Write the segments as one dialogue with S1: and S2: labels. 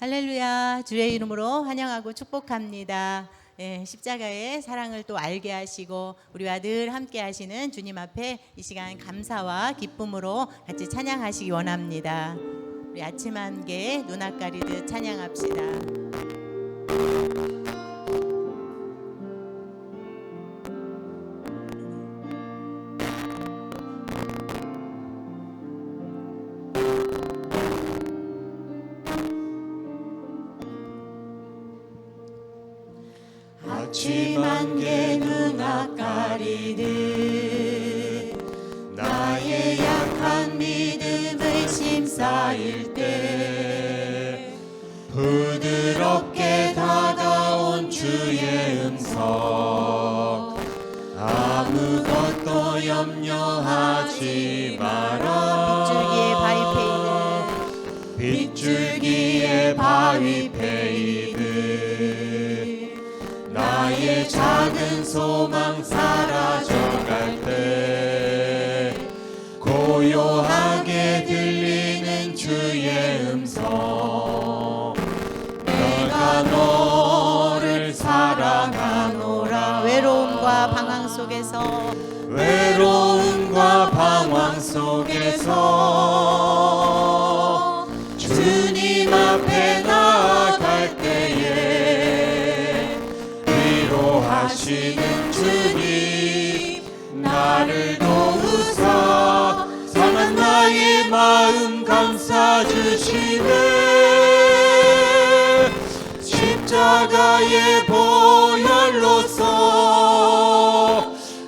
S1: 할렐루야. 주의 이름으로 환영하고 축복합니다. 십자가의 사랑을 또 알게 하시고 우리와 늘 함께 하시는 주님 앞에 이 시간 감사와 기쁨으로 같이 찬양하시기 원합니다. 우리 아침 한개 눈앞 가리듯 찬양합시다.
S2: 아침 한개 눈앞 가리듯 나의 약한 믿음의 심사일 때 부드럽게 다가온 주의 음성 아무것도 염려하지 마라. 빗줄기에 바위 패이듯 나의 작은 소망 사라져갈 때 고요하게 들리는 주의 음성 내가 너를 사랑하노라.
S1: 외로움과 방황 속에서
S2: 주님 앞에 나아갈 때에 위로하시는 주님 나를 도우사 상한 나의 마음 감싸주시네. 십자가의 보혈로서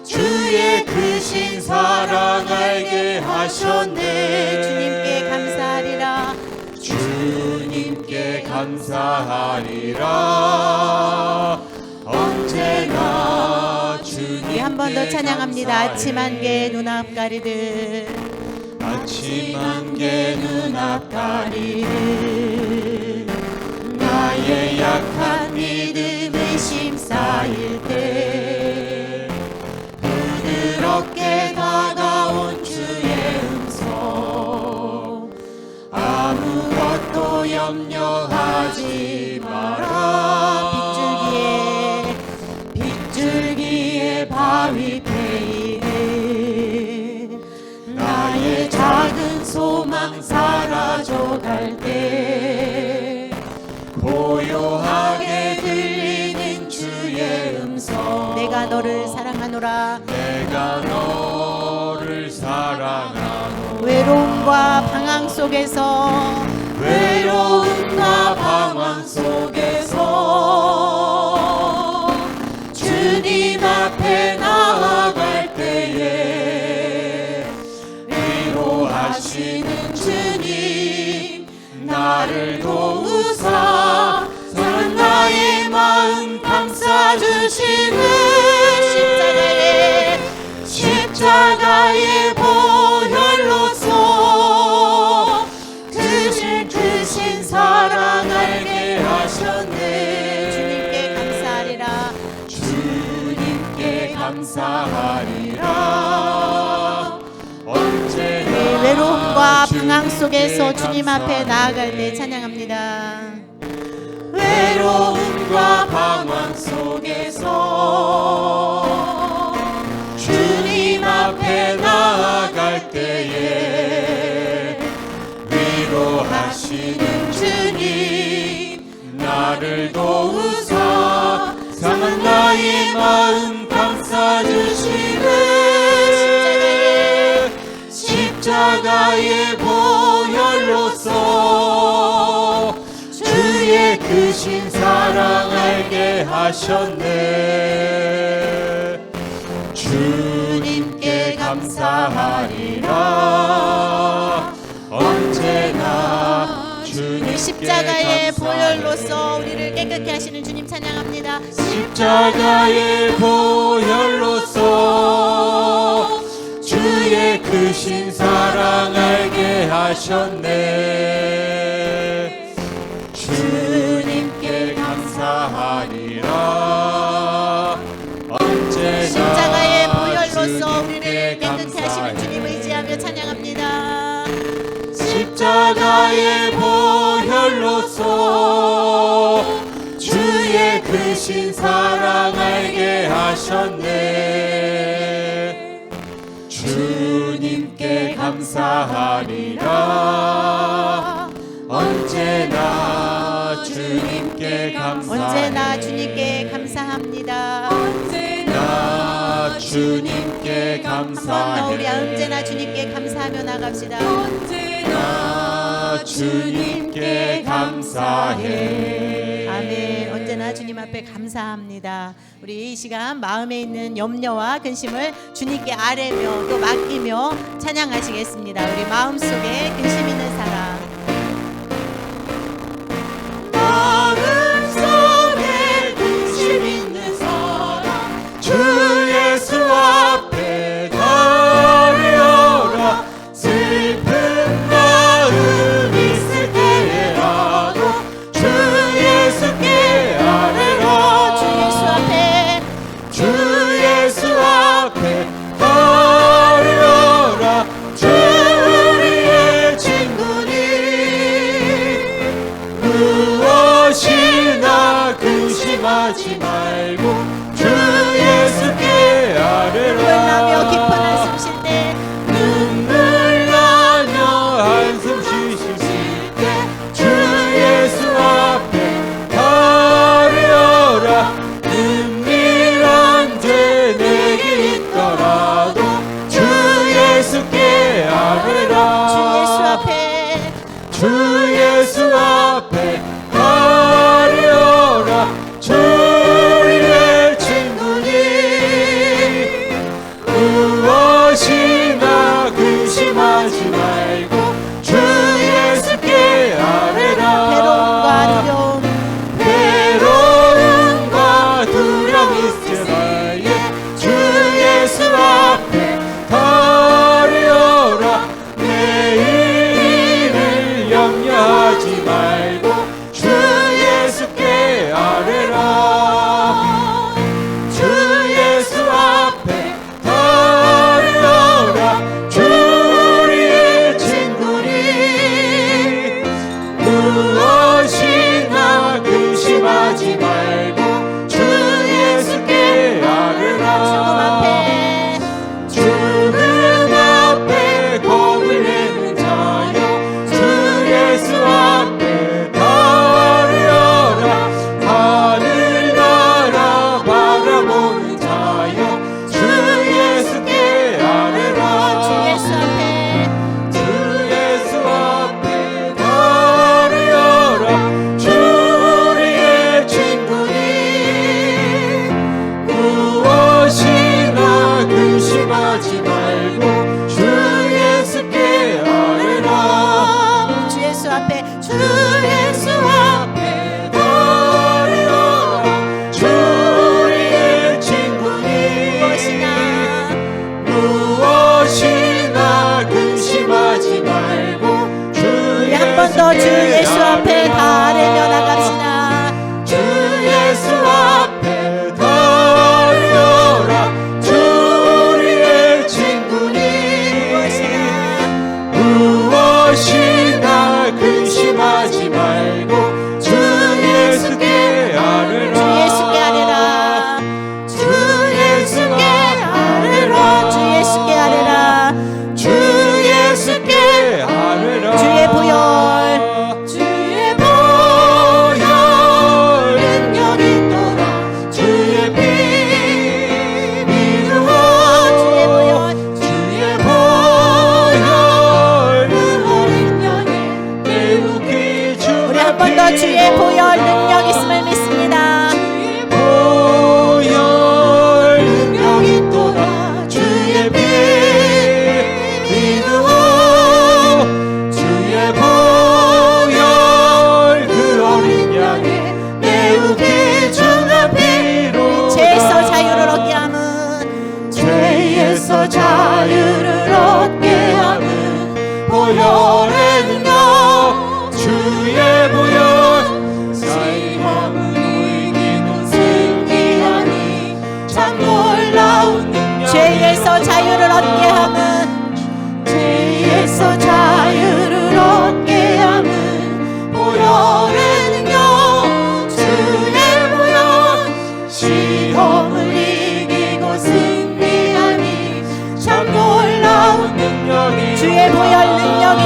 S2: 주의 크신 사랑 알게 하셨네.
S1: 주님께 감사하리라.
S2: 주님께 감사하리라. 언제나 주님께
S1: 한 번 더 찬양합니다. 아침 한개 눈앞 가리듯
S2: 아침 한개 눈앞 가리듯 나의 약한 믿음의 심사일 때 부드럽게 다가온 주의 음성 아무것도 염려하지 마라. 빗줄기에 바위 패이듯 나의 작은 소망 사라져갈 때 고요하게 들리는 주의 음성
S1: 내가 너를 사랑하노라.
S2: 내가 너를 사랑하노라.
S1: 외로움과 방황 속에서
S2: 주님 앞에 나아갈 때에 위로하시는 주님 나를 도우사 상한 나의 마음 감싸주시네. 십자가의 보혈로서 크신 사랑 알게 하셨네.
S1: 주님께 감사하리라.
S2: 주님께 감사하리라. 언제나
S1: 외로움과 방황 속에서 주님 앞에 나아갈 때 찬양합니다.
S2: 외로움과 방황 속에서 주님 앞에 나아갈 때에 위로하시는 주님 나를 도우사 상한 나의 마음 감싸주시네. 십자가의 보혈로서 주의 크신 사랑 알게 하셨네. 주님께 감사하리라. 언제나 주님께
S1: 십자가의
S2: 감사하리라.
S1: 보혈로서 우리를 깨끗게 하시는 주님 찬양합니다.
S2: 십자가의 보혈로서 주의 크신 사랑 알게 하셨네. 주님께 감사하리라. 언제나
S1: 십자가의 보혈로서 우리를
S2: 주님께
S1: 깨끗게 하시는 주님 의지하며 찬양합니다.
S2: 십자가의 보혈 보혈로서 주의 크신 사랑 알게 하셨네. 주님께 감사하리라. 언제나 주님께 감사해.
S1: 언제나 주님께 감사합니다.
S2: 언제나 주님께
S1: 한번 더
S2: 감사해.
S1: 우리 언제나 주님께 감사하며 나갑시다.
S2: 언제나 주님께 감사해.
S1: 아멘. 언제나 주님 앞에 감사합니다. 우리 이 시간 마음에 있는 염려와 근심을 주님께 아뢰며 또 맡기며 찬양하시겠습니다. 우리 마음속에 근심 있는 사람,
S2: 마음속에 근심 있는 사람 주 예수 앞에 가려라. 슬픈 마음 있을 때라도 주 예수께 아뢰라.
S1: 주 예수 앞에
S2: 가려라. 주 우리의 친구니 무엇이나 근심하지 말고 주 예수께
S1: 눈물나며 깊은
S2: 아뢰라.
S1: 한숨 쉴 때
S2: 눈물 나며 한숨 쉬실 때 주 예수 앞에 가려라. 은밀한 죄 내게 있더라도 주 예수께 아뢰라.
S1: 주 예수 앞에
S2: 가려라. 주 우리의 친구니 무엇이나 근심하지 말고 주 예수께 아뢰라.
S1: 괴로움과 두려움
S2: 괴로움과 두려움 있을 때에 주 예수 앞에 가려라. 내일을 염려하지 말고 주 예수께 아뢰라. 주 예수 앞에 가려라. 주 우리의 친구니 무엇이나 근심하지 말고 주 예수께 아뢰라. 죽음 앞에 겁을 내는 자여 주 예수 앞에 가려라. 하늘나라 바라보는 자여 주 예수께 아뢰라. 주 예수 앞에 가려라. 주 우리의 친구니 무엇이나 근심하지 말고 주 예수께 아뢰라.
S1: 주 예수 앞에
S2: 가려라. 주 우리의 친구니 무엇이나 근심하지 말고 주
S1: 한 번 더 주 예수 앞에 다 아뢰며 나갑시다.
S2: 주 예수 앞에 가려라. 주 우리의 친구니 무엇이나 근심하지 말고 주 예수께 아뢰라.
S1: 주 예수께 아뢰라. 주 예수께 아뢰라.
S2: 주 예수께 아뢰라.
S1: 주의 보혈
S2: 능력이 있도다. 주의 피 믿으오. 주의 보혈 그 어린 양의 내우기 주
S1: 우리 한 번 더 주의 보혈 능력 있음을 믿습니다.
S2: 보혈 능력 있도다. 주의 피 믿으오. 주의 보혈 그 어린 양의 내우기 중한 피로
S1: 죄에서 자유를 얻게 함은
S2: 죄에서 자유를 얻게 함은 보혈의 능력. 주의 보혈 사이함은 이기는 승리하니 참 놀라운 능력.
S1: 죄에서 자유를 얻게 함은
S2: 죄에서 자유를 얻게 함은 보혈의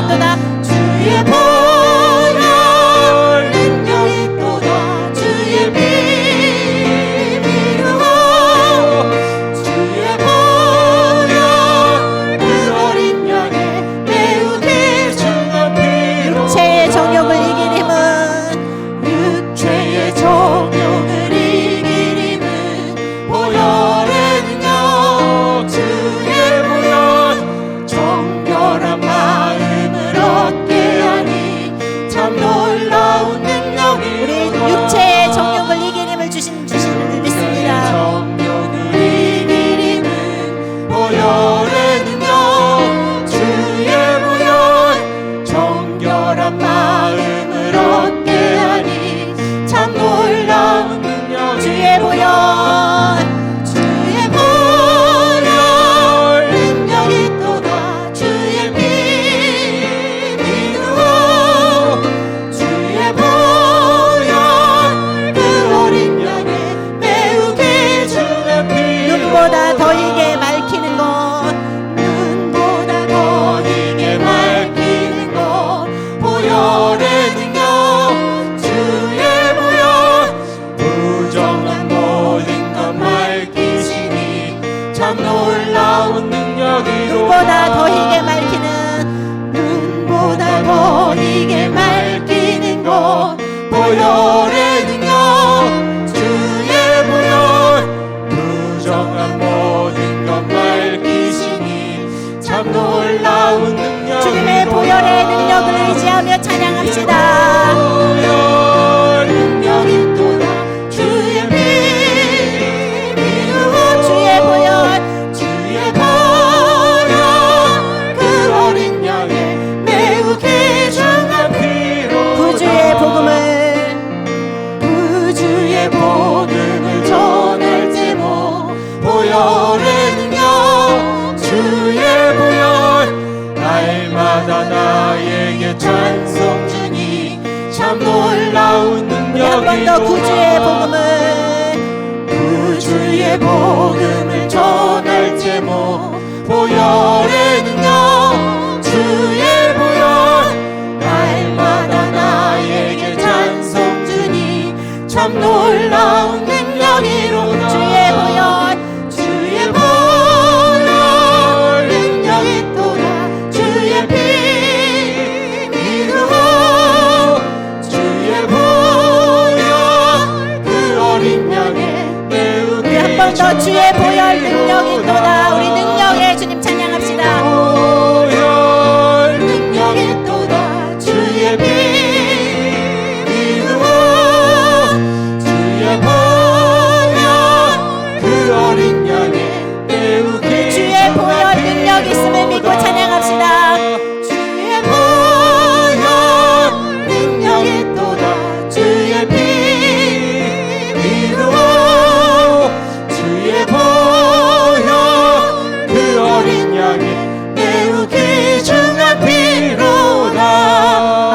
S1: 있도다. 주의 보혈 능력이 있도다. 주의 비밀로 주의 보혈 그 어린 양의 매우 귀중한 피로 육체의 정욕을 이길 힘은 육체의 정욕을 이길 힘은 보혈의 능력 주의 보혈 정결한 마음을 얻게 하니 참 놀라운 능력이 우리 육체의 정욕을 이길 힘을 주시는 줄 믿습니다. 정욕을 이길 힘은 보혈의 능력 주의 보혈 정결한 마음을 얻게 하니 참 놀라운 능력 주의 보혈 주의 보혈 능력이 있도다. 주의 비밀로 주의 보혈 그 어린 양의 매우 귀중한 피 눈보다 더 이게 맑히는 것 눈보다 더 이게 맑히는 것 보혈의 능력 주의 보혈 부정한 모든 것 맑히시니 참 놀라운 능력이로다. 눈보다 더 이게 맑히는 눈보다 더 이게 맑히는 것 보혈의 능력 주의 보혈 부정한 모든 것 맑히시니 참 놀라운 능력 주님의 보혈의 능력을 의지하며 찬양합시다. 보혈 능력이 있도다. 주의 비밀로 주의 보혈 주의 보혈 그 어린 양의 매우 귀중한 피로 구주의 복음을 전할 제목 보혈의 능력 주의 보혈 날마다 나에게 찬송 주니 참 놀라운 능력이 한 번 더 구주의 복음을 전할 제목 보혈의 능력 주의 보혈 날마다 나에게 찬송 주니 참 놀라운 능력이로다. 주의 보혈 능력이 있도다. 주의 비밀로 주의 보혈 그 어린 양의 매우 우리 한 번 더 주의 보혈 능력이 있도다. 우리 능력의 주님 찬양합시다. 보혈 능력이 있도다. 주의 비밀로 주의 보혈 그 어린 양의 매우 주의 보혈 능력이 있음을 믿고 찬양합시다. 주의 보혈 능력이 있도다. 주의 비밀로 주의 보혈 그 어린 양의 매우 귀중한 피로다.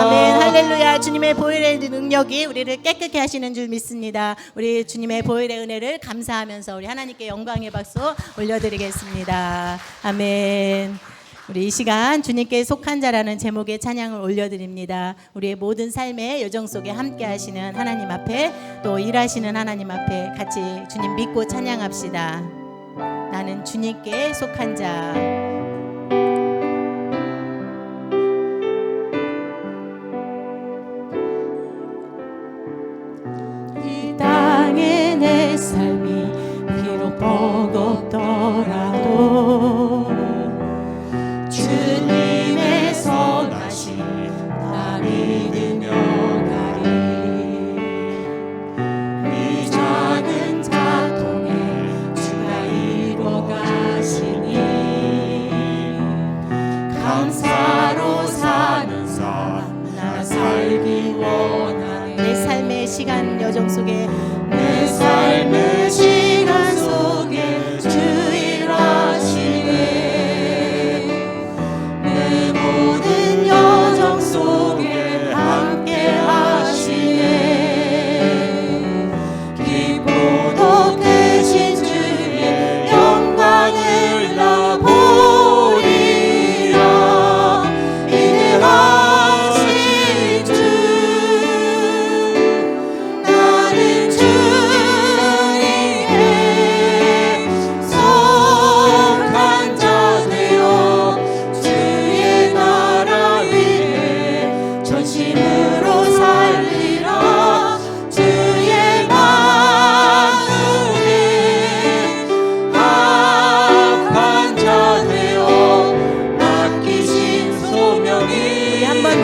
S1: 아멘 할렐루야. 주님의 보혈의 능력이 우리를 깨끗게 하시는 줄 믿습니다. 우리 주님의 보혈의 은혜를 감사하면서 우리 하나님께 영광의 박수 올려드리겠습니다. 아멘. 우리 이 시간 주님께 속한 자라는 제목의 찬양을 올려드립니다. 우리의 모든 삶의 여정 속에 함께 하시는 하나님 앞에 또 일하시는 하나님 앞에 같이 주님 믿고 찬양합시다. 나는 주님께 속한 자. 이 땅에 내 삶이 비록 버겁더라도 주님의 선하심 나 믿으며 가리. 이 작은 자통에 주가 이루어 가시니 감사로 사는 삶 나 살기 원하네. 내 삶의 시간 여정 속에 내 삶의 시간 속에 주 일하시네. 내 모든 여정 속에 함께 하시네. 기쁘고 크신 주의 영광을 나 보리라. 이내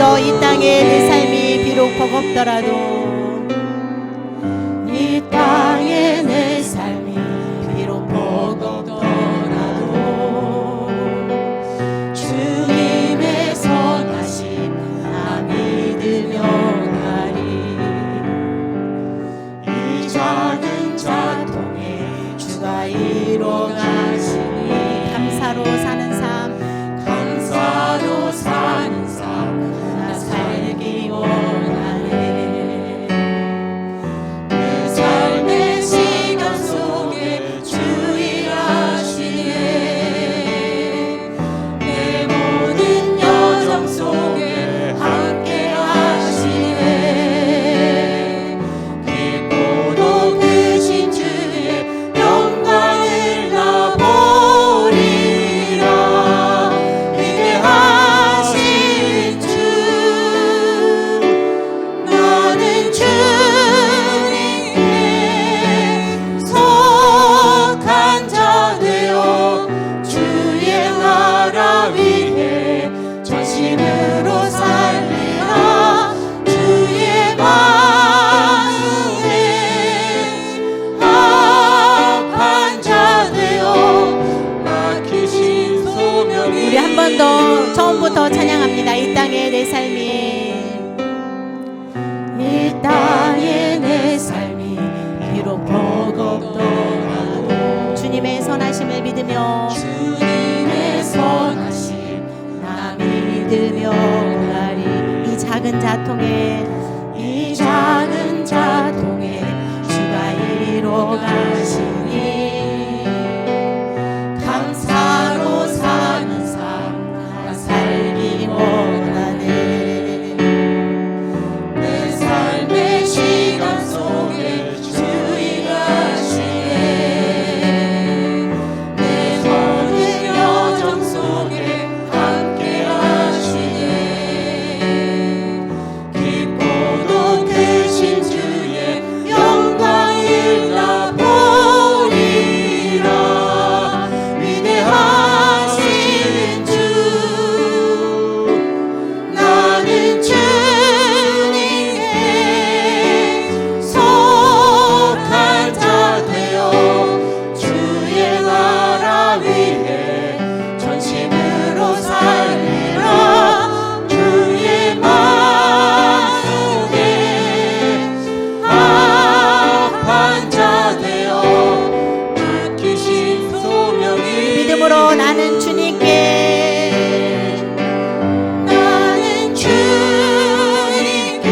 S1: 더 이 땅에 내 삶이 비록 버겁더라도 이 땅에 내 삶이 비록 버겁더라도 주님의 선하심 나 믿으며 가리. 이 작은 자통에 주가 이뤄가시니 감사로 사는 삶 감사로 사는 삶 나 살기 원하네. 내 삶의 시간 속에 주 일하시네. 내 모든 여정 속에 함께 하시네. 깊고도 크신 주의 영광을 나 보리라. 위대하신 주 나는 주님께 속한 자 되어 주의 나라 위해 전심으로 살리라. 주의 마음에 합한 자 되어 맡기신 소명이. 우리 한 번 더 처음부터 찬양합니다. 이 땅에 내 삶이 이 땅에 내 삶이 비록 버겁더라도 주님의 선하심을 믿으며 주님의 선하심 나 믿으며 가리. 이 작은 자통에 이 작은 자통에 주가 이뤄가시니 감사로 사는 삶 나 살기 원하네. 내 삶의 시간 속에 주 일하시네. 내 모든 여정 속에 함께 하시네. 깊고도 크신 주의 영광을 나 보리라. 위대하신 주 나는 주님께 속한 자 되어 주의 나라 위해 전심으로 살리라. 주의 마음에 합한 자 되어 맡기신 소명이. 믿음으로 나는 주님께 나는 주님께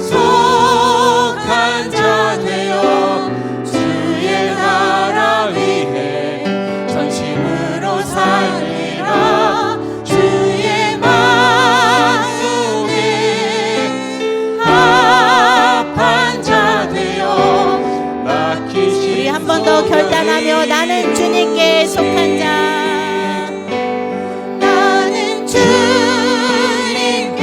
S1: 속한 자 되어 주의 나라 위해 전심으로 살리라. 주의 마음에 합한 자 되어 맡기신. 우리 한 번 더 결단하며 나는 주님께 속한 자 나는 주님께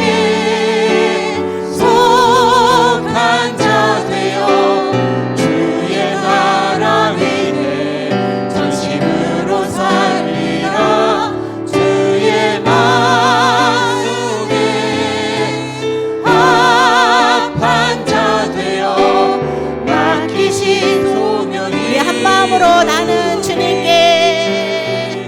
S1: 속한 자 되어 주의 나라 위해 전심으로 살리라. 주의 마음에 합한 자 되어 맡기신 소명이. 우리 한 마음으로 나는 주님께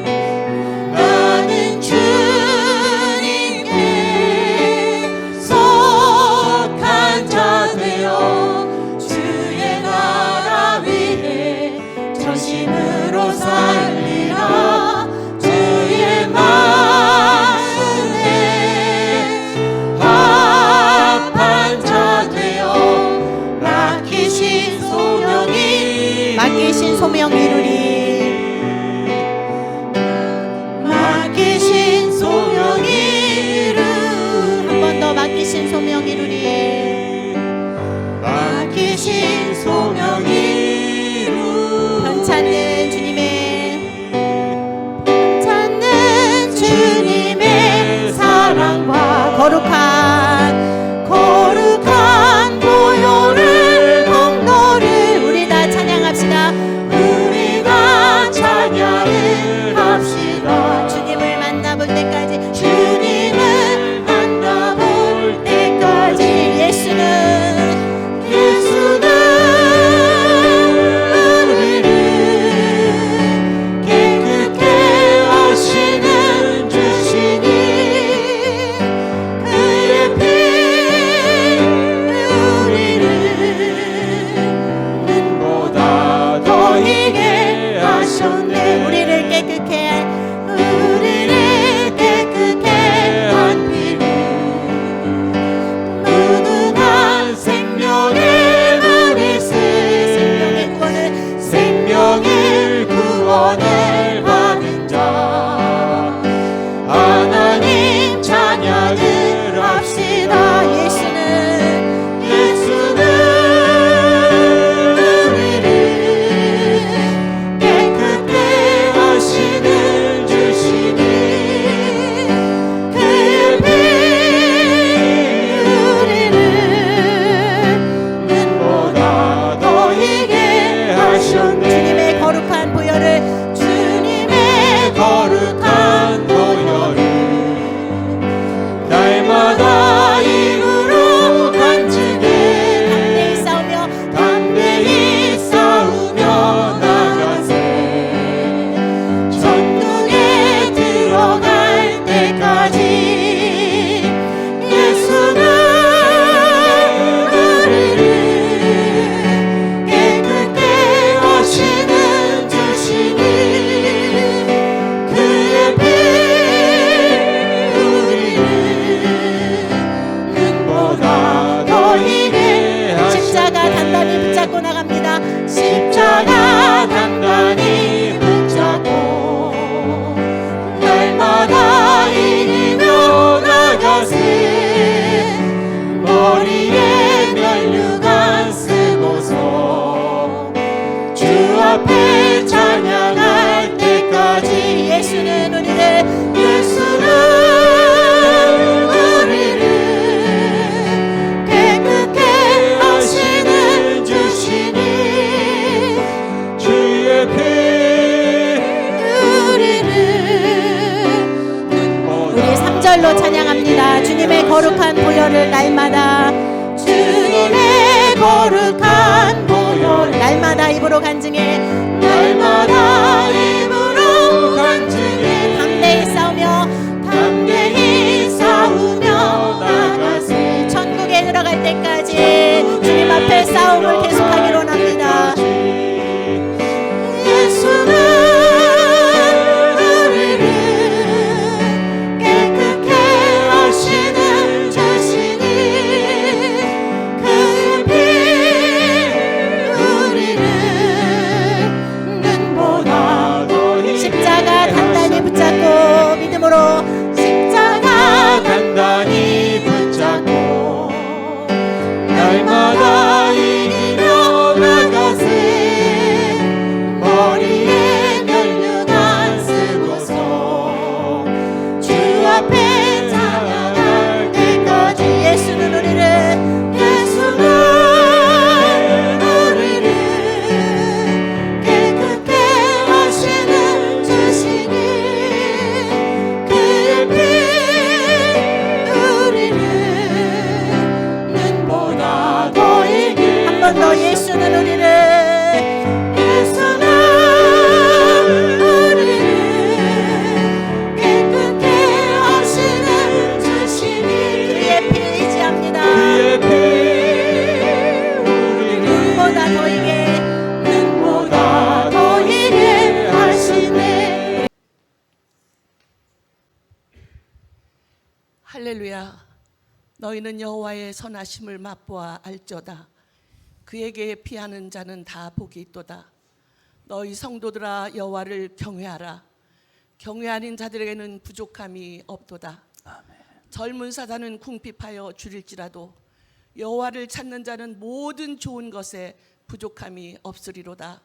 S1: 우리 3절로 찬양합니다. 주님의 거룩한 보혈을 날마다 주님의 거룩한 보혈 날마다 입으로 간증해 날마다 입으로 간증해 담대히 싸우며 나가세 천국에 들어갈 때까지 주님 앞에 싸움을 계속하기로 합니다. 예수는 우리를 깨끗게 하시는 주시니 그 피 우리를 눈보다 십자가 단단히 붙잡고 믿음으로 십자가 단단히 붙잡고 날마다 이기며 나가세 머리에 면류관 쓰고서 주 앞에 찬양할 때까지 예수는 우리를 깨끗게 하시는 주시니 그의 피 우리를 눈보다 더 이기 한 번 더 예수는 우리를 깨끗게 하시는 주시니 그의 피 의지합니다. 그의 피 우리를 눈보다 더 이게 하시네.
S3: 할렐루야. 너희는 여호와의 선하심을 맛보아 알쩌다. 그에게 피하는 자는 다 복이 있도다. 너희 성도들아 여호와를 경외하라. 경외하는 자들에게는 부족함이 없도다. 젊은 사자는 궁핍하여 줄일지라도 여호와를 찾는 자는 모든 좋은 것에 부족함이 없으리로다.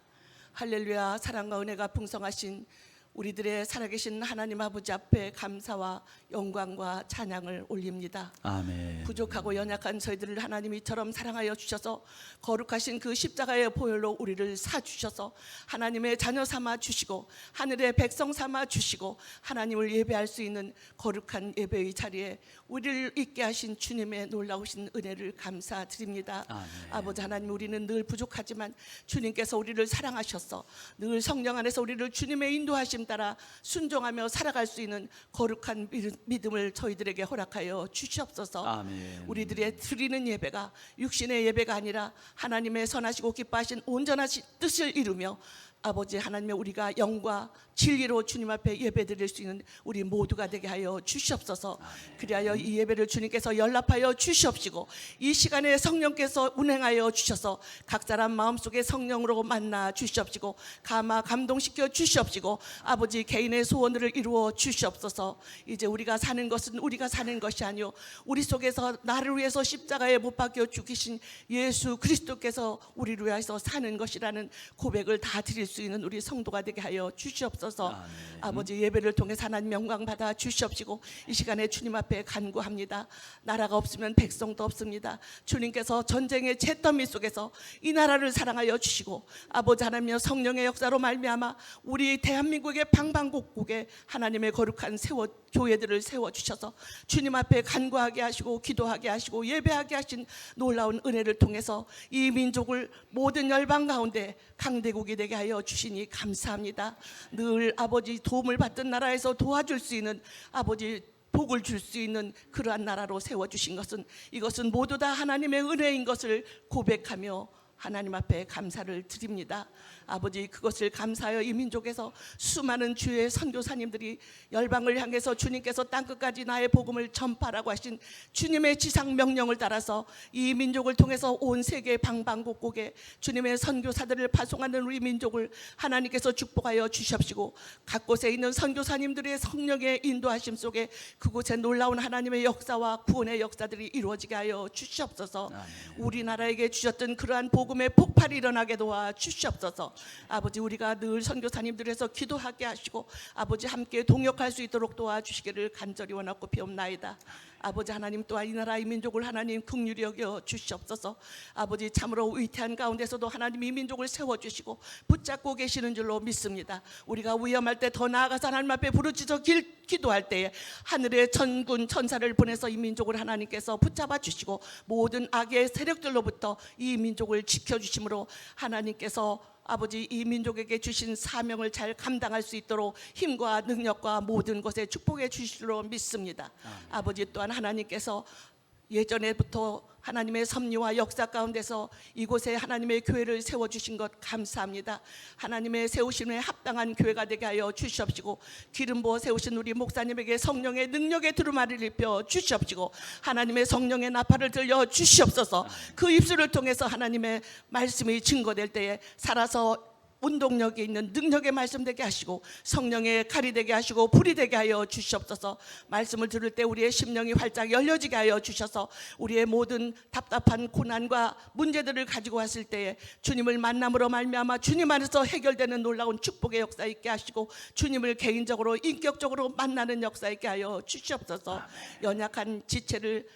S3: 할렐루야. 사랑과 은혜가 풍성하신 우리들의 살아계신 하나님 아버지 앞에 감사와 영광과 찬양을 올립니다.
S2: 아멘.
S3: 부족하고 연약한 저희들을 하나님이 이처럼 사랑하여 주셔서 거룩하신 그 십자가의 보혈로 우리를 사주셔서 하나님의 자녀 삼아 주시고 하늘의 백성 삼아 주시고 하나님을 예배할 수 있는 거룩한 예배의 자리에 우리를 있게 하신 주님의 놀라우신 은혜를 감사드립니다.
S2: 아멘.
S3: 아버지 하나님, 우리는 늘 부족하지만 주님께서 우리를 사랑하셔서 늘 성령 안에서 우리를 주님의 인도하심 따라 순종하며 살아갈 수 있는 거룩한 믿음을 저희들에게 허락하여 주시옵소서.
S2: 아멘.
S3: 우리들의 드리는 예배가 육신의 예배가 아니라 하나님의 선하시고 기뻐하신 온전하신 뜻을 이루며 아버지 하나님의 우리가 영과 진리로 주님 앞에 예배드릴 수 있는 우리 모두가 되게 하여 주시옵소서. 그리하여 이 예배를 주님께서 연락하여 주시옵시고 이 시간에 성령께서 운행하여 주셔서 각 사람 마음속에 성령으로 만나 주시옵시고 감동시켜 주시옵시고 아버지 개인의 소원들을 이루어 주시옵소서. 이제 우리가 사는 것은 우리가 사는 것이 아니요 우리 속에서 나를 위해서 십자가에 못 박혀 죽이신 예수 그리스도께서 우리를 위해서 사는 것이라는 고백을 다 드릴 수 있는 우리 성도가 되게 하여 주시옵소서.
S2: 아멘.
S3: 아버지 예배를 통해 하나님 영광 받아 주시옵시고 이 시간에 주님 앞에 간구합니다. 나라가 없으면 백성도 없습니다. 주님께서 전쟁의 잿더미 속에서 이 나라를 사랑하여 주시고 아버지 하나님의 성령의 역사로 말미암아 우리 대한민국의 방방곡곡에 하나님의 거룩한 교회들을 세워주셔서 주님 앞에 간구하게 하시고 기도하게 하시고 예배하게 하신 놀라운 은혜를 통해서 이 민족을 모든 열방 가운데 강대국이 되게 하여 주시니 감사합니다. 늘 아버지 도움을 받던 나라에서 도와줄 수 있는 아버지 복을 줄 수 있는 그러한 나라로 세워주신 것은 이것은 모두 다 하나님의 은혜인 것을 고백하며 하나님 앞에 감사를 드립니다. 아버지 그것을 감사하여 이 민족에서 수많은 주의 선교사님들이 열방을 향해서 주님께서 땅끝까지 나의 복음을 전파라고 하신 주님의 지상 명령을 따라서 이 민족을 통해서 온 세계 방방곡곡에 주님의 선교사들을 파송하는 우리 민족을 하나님께서 축복하여 주시옵시고 각 곳에 있는 선교사님들의 성령의 인도하심 속에 그곳에 놀라운 하나님의 역사와 구원의 역사들이 이루어지게 하여 주시옵소서. 우리나라에게 주셨던 그러한 복 복음의 폭발이 일어나게 도와 주시옵소서. 아버지 우리가 늘 선교사님들에서 기도하게 하시고 아버지 함께 동역할 수 있도록 도와주시기를 간절히 원하고 비옵나이다. 아버지 하나님 또한 이 나라 이 민족을 하나님 긍휼히 여겨 주시옵소서. 아버지 참으로 위태한 가운데서도 하나님 이 민족을 세워주시고 붙잡고 계시는 줄로 믿습니다. 우리가 위험할 때 더 나아가서 하나님 앞에 부르짖어 기도할 때에 하늘의 천군 천사를 보내서 이 민족을 하나님께서 붙잡아 주시고 모든 악의 세력들로부터 이 민족을 지켜주심으로 하나님께서 아버지 이 민족에게 주신 사명을 잘 감당할 수 있도록 힘과 능력과 모든 것에 축복해 주실 줄로 믿습니다. 아버지 또한 하나님께서 예전에부터 하나님의 섭리와 역사 가운데서 이곳에 하나님의 교회를 세워주신 것 감사합니다. 하나님의 세우심에 합당한 교회가 되게 하여 주시옵시고 기름 부어 세우신 우리 목사님에게 성령의 능력의 두루마리를 입혀 주시옵시고 하나님의 성령의 나팔을 들려 주시옵소서. 그 입술을 통해서 하나님의 말씀이 증거될 때에 살아서 운동력이 있는 능력의 말씀 되게 하시고 성령의 칼이 되게 하시고 불이 되게 하여 주시옵소서. 말씀을 들을 때 우리의 심령이 활짝 열려지게 하여 주셔서 우리의 모든 답답한 고난과 문제들을 가지고 왔을 때에 주님을 만남으로 말미암아 주님 안에서 해결되는 놀라운 축복의 역사 있게 하시고 주님을 개인적으로 인격적으로 만나는 역사 있게 하여 주시옵소서. 연약한 지체를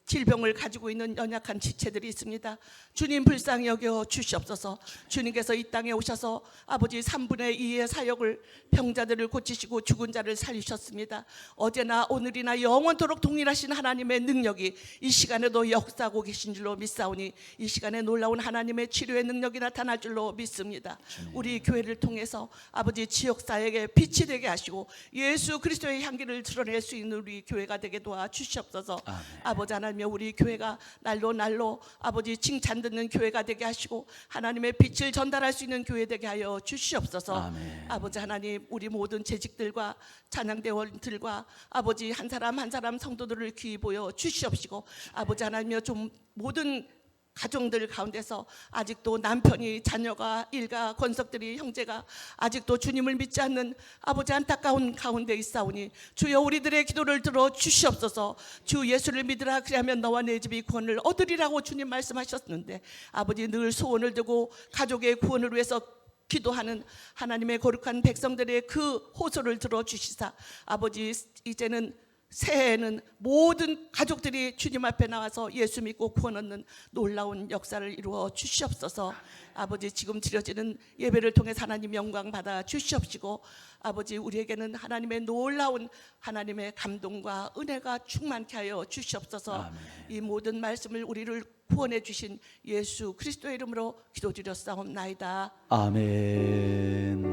S3: 질병을 가지고 있는 연약한 지체들이 있습니다. 주님 불쌍히 여겨 주시옵소서. 주님께서 이 땅에 오셔서 아버지 3분의 2의 사역을 병자들을 고치시고 죽은 자를 살리셨습니다. 어제나 오늘이나 영원토록 동일하신 하나님의 능력이 이 시간에도 역사하고 계신 줄로 믿사오니 이 시간에 놀라운 하나님의 치료의 능력이 나타날 줄로 믿습니다. 우리 교회를 통해서 아버지 지역사회에 빛이 되게 하시고 예수 그리스도의 향기를 드러낼 수 있는 우리 교회가 되게 도와 주시옵소서. 아버지 하나님 우리 교회가 날로 아버지 칭찬 듣는 교회가 되게 하시고 하나님의 빛을 전달할 수 있는 교회 되게 하여 주시옵소서. 아멘. 아버지 하나님 우리 모든 재직들과 찬양대원들과 아버지 한 사람 한 사람 성도들을 귀히 보여 주시옵시고 아버지 하나님여 좀 모든 가정들 가운데서 아직도 남편이 자녀가 일가 권석들이 형제가 아직도 주님을 믿지 않는 아버지 안타까운 가운데 있사오니 주여 우리들의 기도를 들어 주시옵소서. 주 예수를 믿으라 그리하면 너와 내 집이 구원을 얻으리라고 주님 말씀하셨는데 아버지 늘 소원을 두고 가족의 구원을 위해서 기도하는 하나님의 거룩한 백성들의 그 호소를 들어 주시사 아버지 이제는 새해에는 모든 가족들이 주님 앞에 나와서 예수 믿고 구원 얻는 놀라운 역사를 이루어 주시옵소서. 아버지 지금 드려지는 예배를 통해 하나님 영광 받아 주시옵시고 아버지 우리에게는 하나님의 놀라운 하나님의 감동과 은혜가 충만케 하여 주시옵소서. 아멘. 이 모든 말씀을 우리를 구원해 주신 예수 그리스도의 이름으로 기도드렸사옵나이다.
S2: 아멘.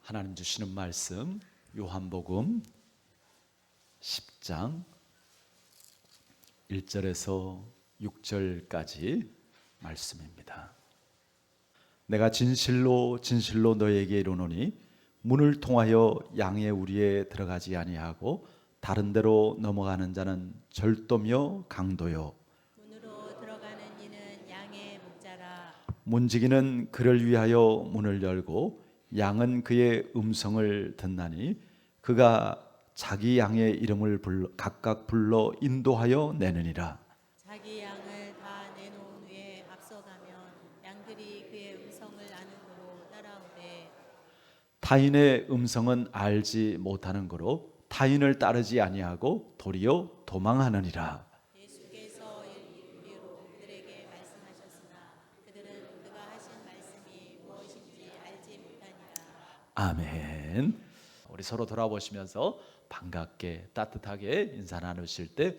S2: 하나님 주시는 말씀 요한복음 10장 1절에서 6절까지 말씀입니다. 내가 진실로 진실로 너에게 이르노니 문을 통하여 양의 우리에 들어가지 아니하고 다른 데로 넘어가는 자는 절도며 강도요
S1: 문으로 들어가는 이는 양의 목자라.
S2: 문지기는 그를 위하여 문을 열고 양은 그의 음성을 듣나니 그가 자기 양의 이름을 각각 불러 인도하여 내느니라.
S1: 자기 양을 다 내놓은 후에 앞서가면 양들이 그의 음성을 아는 거로 따라오되
S2: 타인의 음성은 알지 못하는 거로 타인을 따르지 아니하고 도리어 도망하느니라.
S1: 예수께서 이로 그들에게 말씀하셨으나 그들은 그가 하신 말씀이 무엇인지 알지 못하니라.
S2: 아멘. 우리 서로 돌아보시면서 반갑게 따뜻하게 인사 나누실 때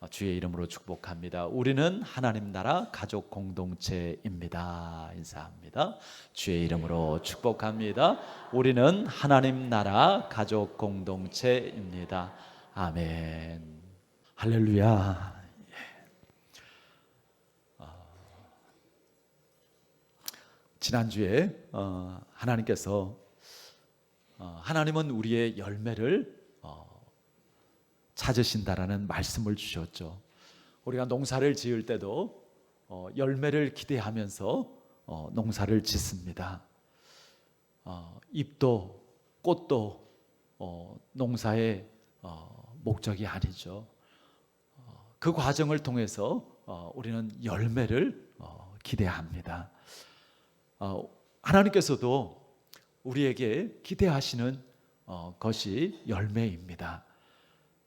S2: 주의 이름으로 축복합니다. 우리는 하나님 나라 가족 공동체입니다. 인사합니다. 주의 이름으로 축복합니다. 우리는 하나님 나라 가족 공동체입니다. 아멘. 할렐루야. 지난주에 하나님께서 하나님은 우리의 열매를 찾으신다라는 말씀을 주셨죠. 우리가 농사를 지을 때도 열매를 기대하면서 농사를 짓습니다. 잎도 꽃도 농사의 목적이 아니죠. 그 과정을 통해서 우리는 열매를 기대합니다. 하나님께서도 우리에게 기대하시는 것이 열매입니다.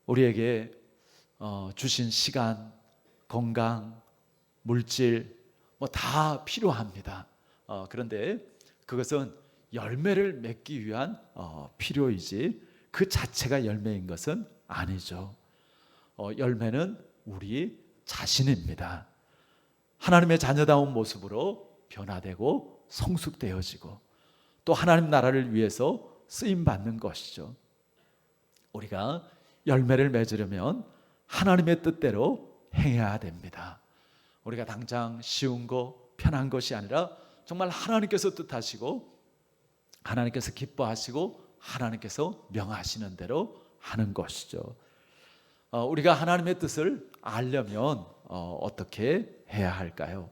S2: 우리에게 주신 시간, 건강, 물질 뭐 다 필요합니다. 그런데 그것은 열매를 맺기 위한 필요이지 그 자체가 열매인 것은 아니죠. 열매는 우리 자신입니다. 하나님의 자녀다운 모습으로 변화되고 성숙되어지고 또 하나님 나라를 위해서 쓰임받는 것이죠. 우리가 열매를 맺으려면 하나님의 뜻대로 행해야 됩니다. 우리가 당장 쉬운 거, 편한 것이 아니라 정말 하나님께서 뜻하시고 하나님께서 기뻐하시고 하나님께서 명하시는 대로 하는 것이죠. 우리가 하나님의 뜻을 알려면 어떻게 해야 할까요?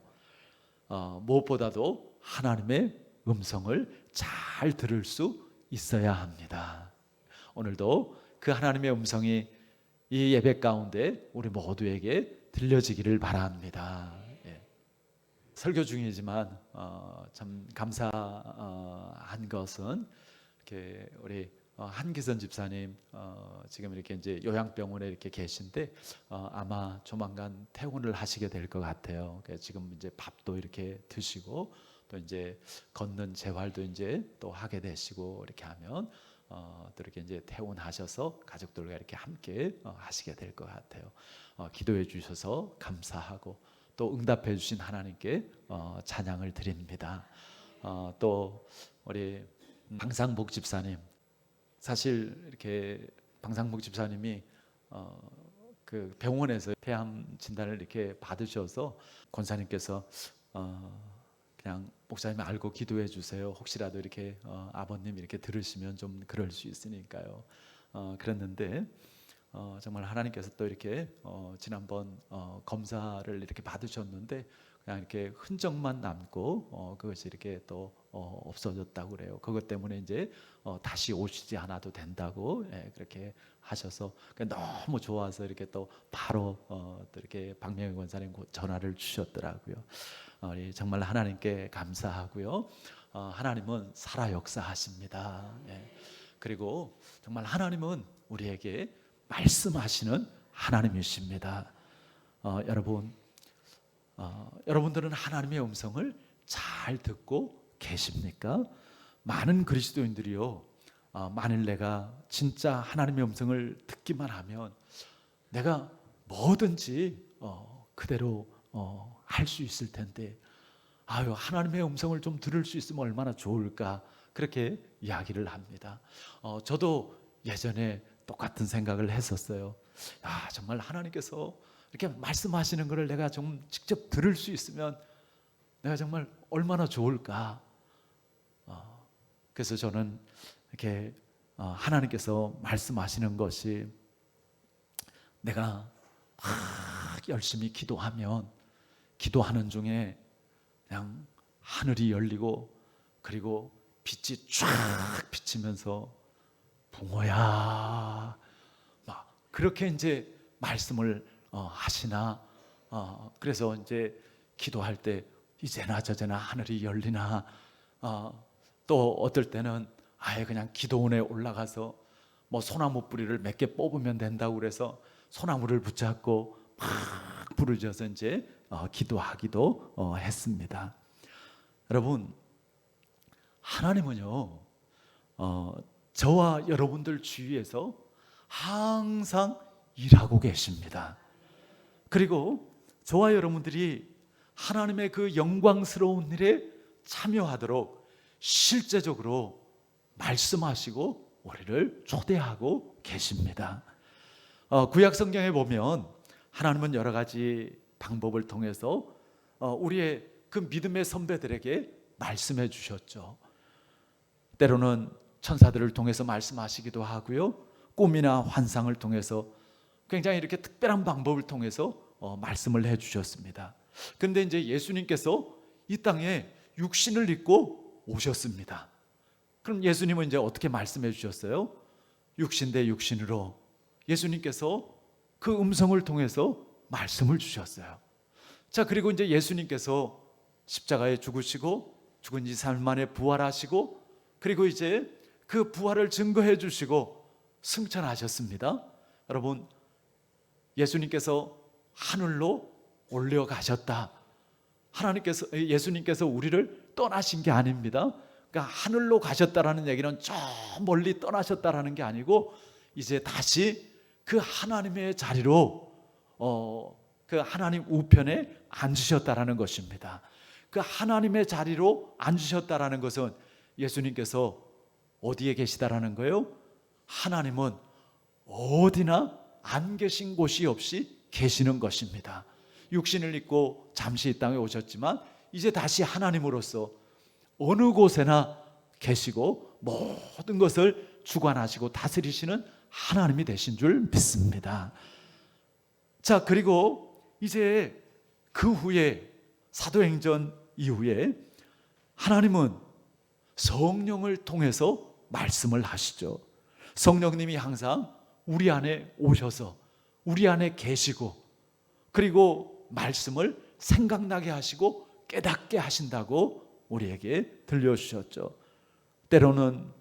S2: 무엇보다도 하나님의 음성을 잘 들을 수 있어야 합니다. 오늘도 그 하나님의 음성이 이 예배 가운데 우리 모두에게 들려지기를 바랍니다. 설교 중이지만 참 감사한 것은 이렇게 우리 한기선 집사님 지금 이렇게 이제 요양병원에 이렇게 계신데 아마 조만간 퇴원을 하시게 될 것 같아요. 지금 이제 밥도 이렇게 드시고 또 이제 걷는 재활도 이제 또 하게 되시고 이렇게 하면 또 이렇게 이제 퇴원하셔서 가족들과 이렇게 함께 하시게 될 것 같아요. 기도해 주셔서 감사하고 또 응답해 주신 하나님께 찬양을 드립니다. 또 우리 방상복 집사님, 사실 이렇게 방상복 집사님이 그 병원에서 폐암 진단을 이렇게 받으셔서 권사님께서 그냥 목사님 알고 기도해 주세요. 혹시라도 이렇게 아버님 이렇게 들으시면 좀 그럴 수 있으니까요. 그랬는데 정말 하나님께서 또 이렇게 지난번 검사를 이렇게 받으셨는데 그냥 이렇게 흔적만 남고 그것이 이렇게 또 없어졌다고 그래요. 그것 때문에 이제 다시 오시지 않아도 된다고 그렇게 하셔서 너무 좋아서 이렇게 또 바로 또 이렇게 박명희 권사님 전화를 주셨더라고요. 정말 하나님께 감사하고요. 하나님은 살아 역사하십니다. 그리고 정말 하나님은 우리에게 말씀하시는 하나님이십니다. 여러분들은 하나님의 음성을 잘 듣고 계십니까? 많은 그리스도인들이요, 만일 내가 진짜 하나님의 음성을 듣기만 하면 내가 뭐든지 그대로 할 수 있을 텐데 하나님의 음성을 좀 들을 수 있으면 얼마나 좋을까, 그렇게 이야기를 합니다. 저도 예전에 똑같은 생각을 했었어요. 정말 하나님께서 이렇게 말씀하시는 것을 내가 좀 직접 들을 수 있으면 내가 정말 얼마나 좋을까. 그래서 저는 이렇게 하나님께서 말씀하시는 것이 내가 막 열심히 기도하면 기도하는 중에 그냥 하늘이 열리고 그리고 빛이 쫙 비치면서 붕어야 막 그렇게 이제 말씀을 하시나. 그래서 이제 기도할 때 이제나 저제나 하늘이 열리나. 또 어떨 때는 아예 그냥 기도원에 올라가서 뭐 소나무 뿌리를 몇 개 뽑으면 된다고 그래서 소나무를 붙잡고 막 부르짖어서 이제 기도하기도 했습니다. 여러분, 하나님은요 저와 여러분들 주위에서 항상 일하고 계십니다. 그리고 저와 여러분들이 하나님의 그 영광스러운 일에 참여하도록 실제적으로 말씀하시고 우리를 초대하고 계십니다. 구약 성경에 보면 하나님은 여러 가지 방법을 통해서 우리의 그 믿음의 선배들에게 말씀해 주셨죠. 때로는 천사들을 통해서 말씀하시기도 하고요, 꿈이나 환상을 통해서 굉장히 이렇게 특별한 방법을 통해서 말씀을 해 주셨습니다. 그런데 이제 예수님께서 이 땅에 육신을 입고 오셨습니다. 그럼 예수님은 이제 어떻게 말씀해 주셨어요? 육신 대 육신으로 예수님께서 그 음성을 통해서 말씀을 주셨어요. 자, 그리고 이제 예수님께서 십자가에 죽으시고 죽은 지 3일 만에 부활하시고 그리고 이제 그 부활을 증거해 주시고 승천하셨습니다. 여러분, 예수님께서 하늘로 올려가셨다. 예수님께서 우리를 떠나신 게 아닙니다. 그러니까 하늘로 가셨다라는 얘기는 저 멀리 떠나셨다라는 게 아니고 이제 다시 그 하나님의 자리로 그 하나님 우편에 앉으셨다라는 것입니다. 그 하나님의 자리로 앉으셨다라는 것은 예수님께서 어디에 계시다라는 거예요? 하나님은 어디나 안 계신 곳이 없이 계시는 것입니다. 육신을 입고 잠시 이 땅에 오셨지만 이제 다시 하나님으로서 어느 곳에나 계시고 모든 것을 주관하시고 다스리시는 하나님이 되신 줄 믿습니다. 자, 그리고 이제 그 후에 사도행전 이후에 하나님은 성령을 통해서 말씀을 하시죠. 성령님이 항상 우리 안에 오셔서 우리 안에 계시고 그리고 말씀을 생각나게 하시고 깨닫게 하신다고 우리에게 들려주셨죠. 때로는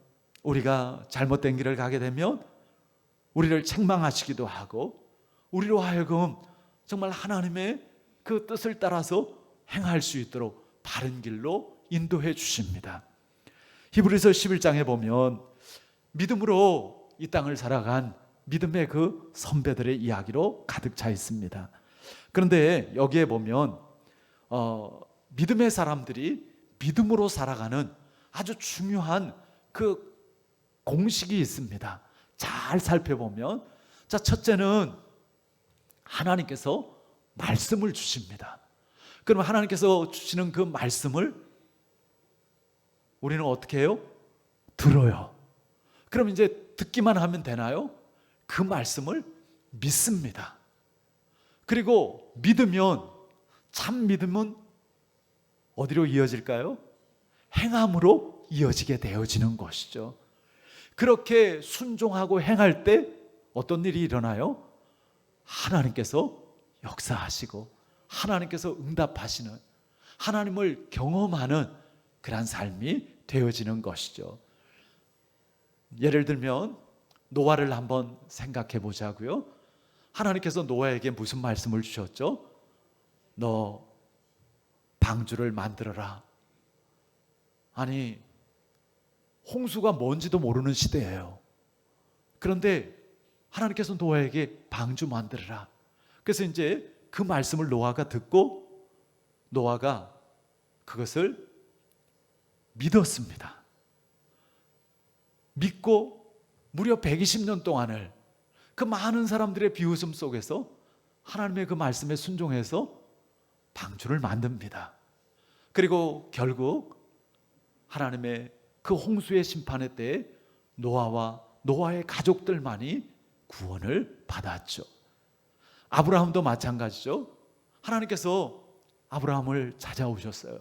S2: 우리가 잘못된 길을 가게 되면 우리를 책망하시기도 하고 우리로 하여금 정말 하나님의 그 뜻을 따라서 행할 수 있도록 바른 길로 인도해 주십니다. 히브리서 11장에 보면 믿음으로 이 땅을 살아간 믿음의 그 선배들의 이야기로 가득 차 있습니다. 그런데 여기에 보면 믿음의 사람들이 믿음으로 살아가는 아주 중요한 그 공식이 있습니다. 잘 살펴보면, 자, 첫째는 하나님께서 말씀을 주십니다. 그럼 하나님께서 주시는 그 말씀을 우리는 어떻게 해요? 들어요. 그럼 이제 듣기만 하면 되나요? 그 말씀을 믿습니다. 그리고 믿으면, 참 믿음은 어디로 이어질까요? 행함으로 이어지게 되어지는 것이죠. 그렇게 순종하고 행할 때 어떤 일이 일어나요? 하나님께서 역사하시고 하나님께서 응답하시는, 하나님을 경험하는 그런 삶이 되어지는 것이죠. 예를 들면 노아를 한번 생각해 보자고요. 하나님께서 노아에게 무슨 말씀을 주셨죠? 너 방주를 만들어라. 아니, 홍수가 뭔지도 모르는 시대예요. 그런데 하나님께서 노아에게 방주 만들어라. 그래서 이제 그 말씀을 노아가 듣고 노아가 그것을 믿었습니다. 믿고 무려 120년 동안을 그 많은 사람들의 비웃음 속에서 하나님의 그 말씀에 순종해서 방주를 만듭니다. 그리고 결국 하나님의 그 홍수의 심판의 때에 노아와 노아의 가족들만이 구원을 받았죠. 아브라함도 마찬가지죠. 하나님께서 아브라함을 찾아오셨어요.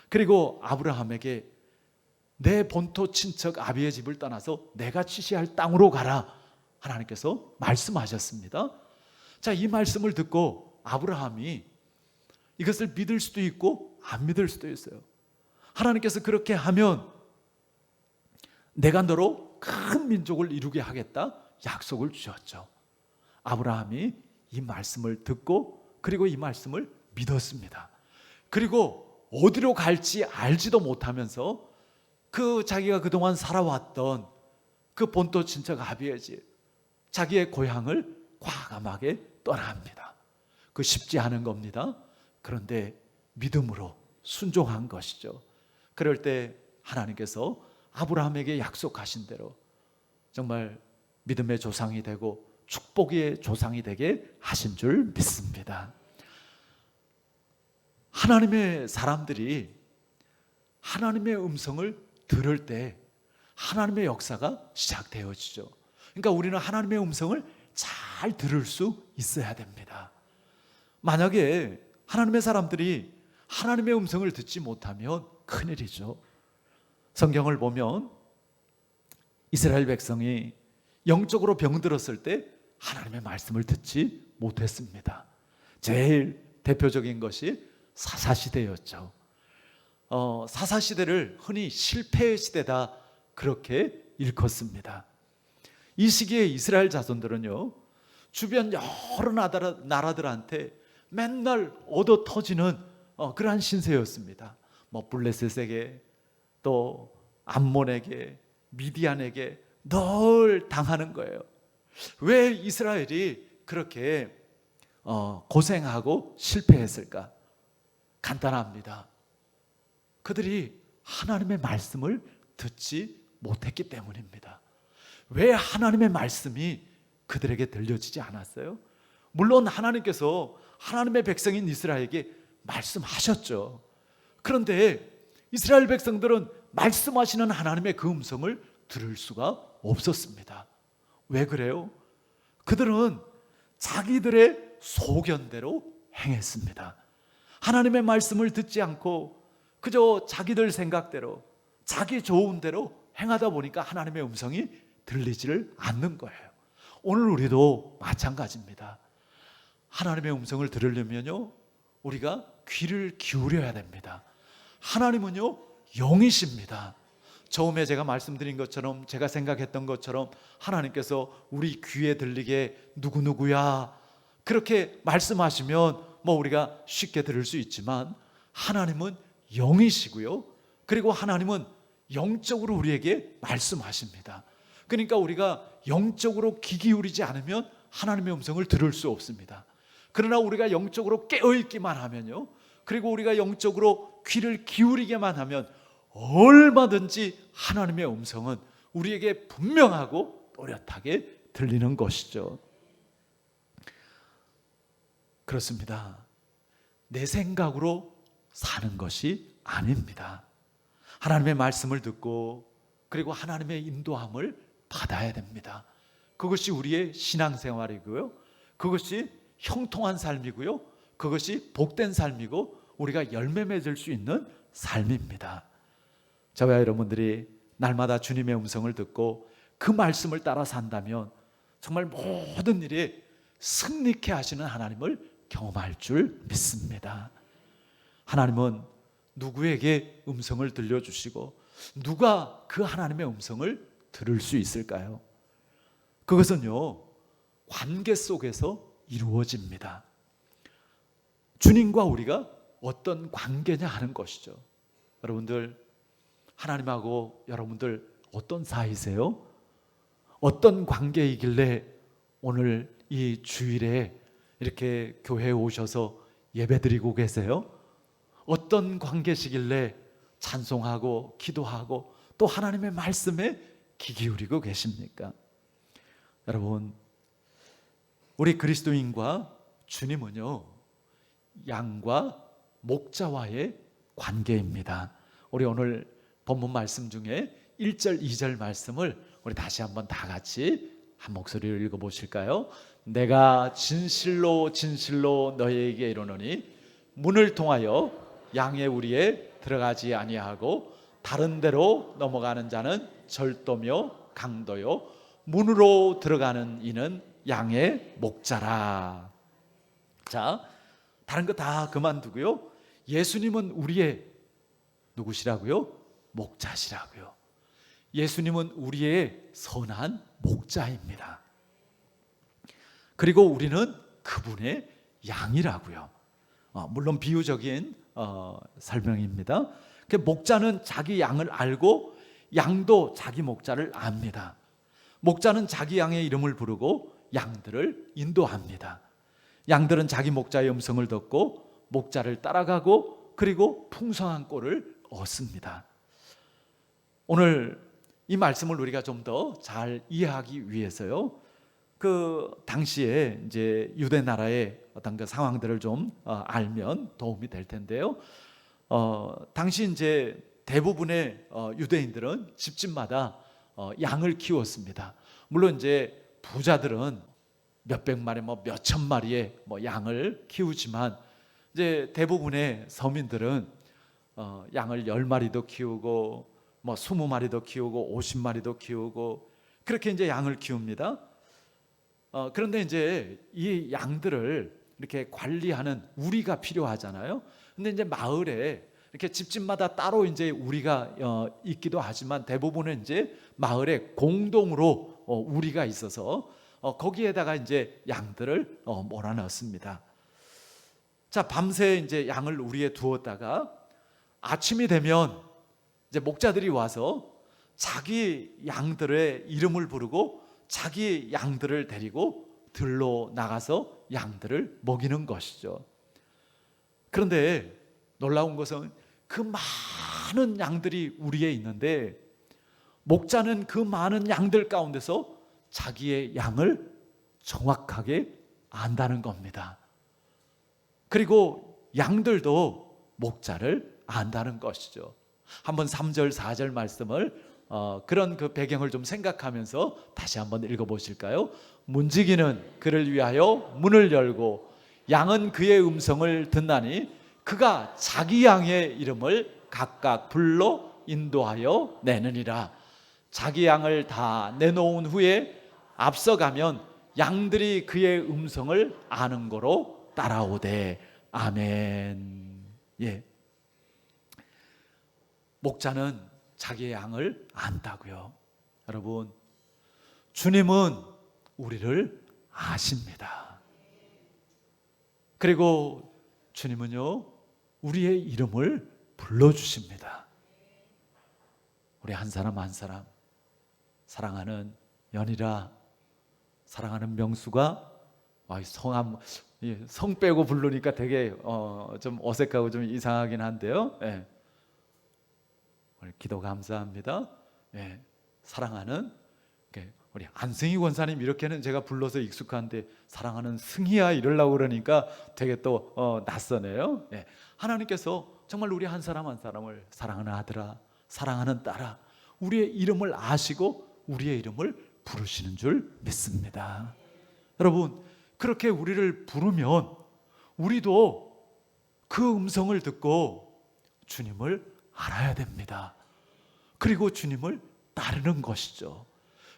S2: 그리고 아브라함에게 내 본토 친척 아비의 집을 떠나서 내가 지시할 땅으로 가라. 하나님께서 말씀하셨습니다. 자, 이 말씀을 듣고 아브라함이 이것을 믿을 수도 있고 안 믿을 수도 있어요. 하나님께서 그렇게 하면 내가 너로 큰 민족을 이루게 하겠다 약속을 주셨죠. 아브라함이 이 말씀을 듣고 그리고 이 말씀을 믿었습니다. 그리고 어디로 갈지 알지도 못하면서 그 자기가 그동안 살아왔던 그 본토 친척 아비의 집, 자기의 고향을 과감하게 떠납니다. 그 쉽지 않은 겁니다. 그런데 믿음으로 순종한 것이죠. 그럴 때 하나님께서 아브라함에게 약속하신 대로 정말 믿음의 조상이 되고 축복의 조상이 되게 하신 줄 믿습니다. 하나님의 사람들이 하나님의 음성을 들을 때 하나님의 역사가 시작되어지죠. 그러니까 우리는 하나님의 음성을 잘 들을 수 있어야 됩니다. 만약에 하나님의 사람들이 하나님의 음성을 듣지 못하면 큰일이죠. 성경을 보면 이스라엘 백성이 영적으로 병들었을 때 하나님의 말씀을 듣지 못했습니다. 제일 대표적인 것이 사사시대였죠. 사사시대를 흔히 실패의 시대다 그렇게 일컫습니다. 이 시기에 이스라엘 자손들은요, 주변 여러 나라들한테 맨날 얻어 터지는 그러한 신세였습니다. 뭐 블레셋에게, 또 암몬에게, 미디안에게 늘 당하는 거예요. 왜 이스라엘이 그렇게 고생하고 실패했을까? 간단합니다. 그들이 하나님의 말씀을 듣지 못했기 때문입니다. 왜 하나님의 말씀이 그들에게 들려지지 않았어요? 물론 하나님께서 하나님의 백성인 이스라엘에게 말씀하셨죠. 그런데 이스라엘 백성들은 말씀하시는 하나님의 그 음성을 들을 수가 없었습니다. 왜 그래요? 그들은 자기들의 소견대로 행했습니다. 하나님의 말씀을 듣지 않고 그저 자기들 생각대로, 자기 좋은 대로 행하다 보니까 하나님의 음성이 들리지를 않는 거예요. 오늘 우리도 마찬가지입니다. 하나님의 음성을 들으려면요, 우리가 귀를 기울여야 됩니다. 하나님은요, 영이십니다. 처음에 제가 말씀드린 것처럼, 제가 생각했던 것처럼 하나님께서 우리 귀에 들리게 누구누구야 그렇게 말씀하시면 뭐 우리가 쉽게 들을 수 있지만, 하나님은 영이시고요, 그리고 하나님은 영적으로 우리에게 말씀하십니다. 그러니까 우리가 영적으로 귀 기울이지 않으면 하나님의 음성을 들을 수 없습니다. 그러나 우리가 영적으로 깨어있기만 하면요, 그리고 우리가 영적으로 귀를 기울이게만 하면 얼마든지 하나님의 음성은 우리에게 분명하고 또렷하게 들리는 것이죠. 그렇습니다. 내 생각으로 사는 것이 아닙니다. 하나님의 말씀을 듣고 그리고 하나님의 인도함을 받아야 됩니다. 그것이 우리의 신앙생활이고요, 그것이 형통한 삶이고요, 그것이 복된 삶이고 우리가 열매 맺을 수 있는 삶입니다. 저와 여러분들이 날마다 주님의 음성을 듣고 그 말씀을 따라 산다면 정말 모든 일에 승리케 하시는 하나님을 경험할 줄 믿습니다. 하나님은 누구에게 음성을 들려주시고 누가 그 하나님의 음성을 들을 수 있을까요? 그것은요, 관계 속에서 이루어집니다. 주님과 우리가 어떤 관계냐 하는 것이죠. 여러분들, 하나님하고 여러분들 어떤 사이세요? 어떤 관계이길래 오늘 이 주일에 이렇게 교회에 오셔서 예배드리고 계세요? 어떤 관계시길래 찬송하고 기도하고 또 하나님의 말씀에 귀 기울이고 계십니까? 여러분, 우리 그리스도인과 주님은요, 양과 목자와의 관계입니다. 우리 오늘 본문 말씀 중에 1절, 2절 말씀을 우리 다시 한번 다 같이 한 목소리로 읽어보실까요? 내가 진실로 진실로 너희에게 이르노니 문을 통하여 양의 우리에 들어가지 아니하고 다른 데로 넘어가는 자는 절도며 강도요 문으로 들어가는 이는 양의 목자라. 자, 다른 거 다 그만두고요, 예수님은 우리의 누구시라고요? 목자시라고요. 예수님은 우리의 선한 목자입니다. 그리고 우리는 그분의 양이라고요. 물론 비유적인 설명입니다. 목자는 자기 양을 알고 양도 자기 목자를 압니다. 목자는 자기 양의 이름을 부르고 양들을 인도합니다. 양들은 자기 목자의 음성을 듣고 목자를 따라가고 그리고 풍성한 꼴을 얻습니다. 오늘 이 말씀을 우리가 좀 더 잘 이해하기 위해서요, 그 당시에 이제 유대 나라의 어떤 그 상황들을 좀 알면 도움이 될 텐데요. 당시 이제 대부분의 유대인들은 집집마다 양을 키웠습니다. 물론 이제 부자들은 몇백 마리, 몇천 마리의 양을 키우지만 이제 대부분의 서민들은 양을 10마리도 키우고 20마리도 키우고 50마리도 키우고 그렇게 이제 양을 키웁니다. 그런데 이제 이 양들을 이렇게 관리하는 우리가 필요하잖아요. 근데 이제 마을에 이렇게 집집마다 따로 이제 우리가 있기도 하지만 대부분은 이제 마을에 공동으로 우리가 있어서 거기에다가 이제 양들을 몰아넣습니다. 자, 밤새 이제 양을 우리에 두었다가 아침이 되면 이제 목자들이 와서 자기 양들의 이름을 부르고 자기 양들을 데리고 들로 나가서 양들을 먹이는 것이죠. 그런데 놀라운 것은 그 많은 양들이 우리에 있는데 목자는 그 많은 양들 가운데서 자기의 양을 정확하게 안다는 겁니다. 그리고 양들도 목자를 안다는 것이죠. 한번 3절 4절 말씀을 그런 그 배경을 좀 생각하면서 다시 한번 읽어보실까요? 문지기는 그를 위하여 문을 열고 양은 그의 음성을 듣나니 그가 자기 양의 이름을 각각 불러 인도하여 내느니라. 자기 양을 다 내놓은 후에 앞서가면 양들이 그의 음성을 아는 거로 따라오되. 아멘. 예. 목자는 자기의 양을 안다고요. 여러분, 주님은 우리를 아십니다. 그리고 주님은요, 우리의 이름을 불러주십니다. 우리 한 사람 한 사람, 사랑하는 연희라, 사랑하는 명수가 성 빼고 부르니까 되게 좀 어색하고 좀 이상하긴 한데요. 예. 오늘 기도 감사합니다. 예. 사랑하는 우리 안승희 권사님, 이렇게는 제가 불러서 익숙한데 사랑하는 승희야 이러려고 그러니까 되게 또 낯서네요. 예. 하나님께서 정말 우리 한 사람 한 사람을 사랑하는 아들아, 사랑하는 딸아, 우리의 이름을 아시고 우리의 이름을 부르시는 줄 믿습니다. 여러분, 그렇게 우리를 부르면 우리도 그 음성을 듣고 주님을 알아야 됩니다. 그리고 주님을 따르는 것이죠.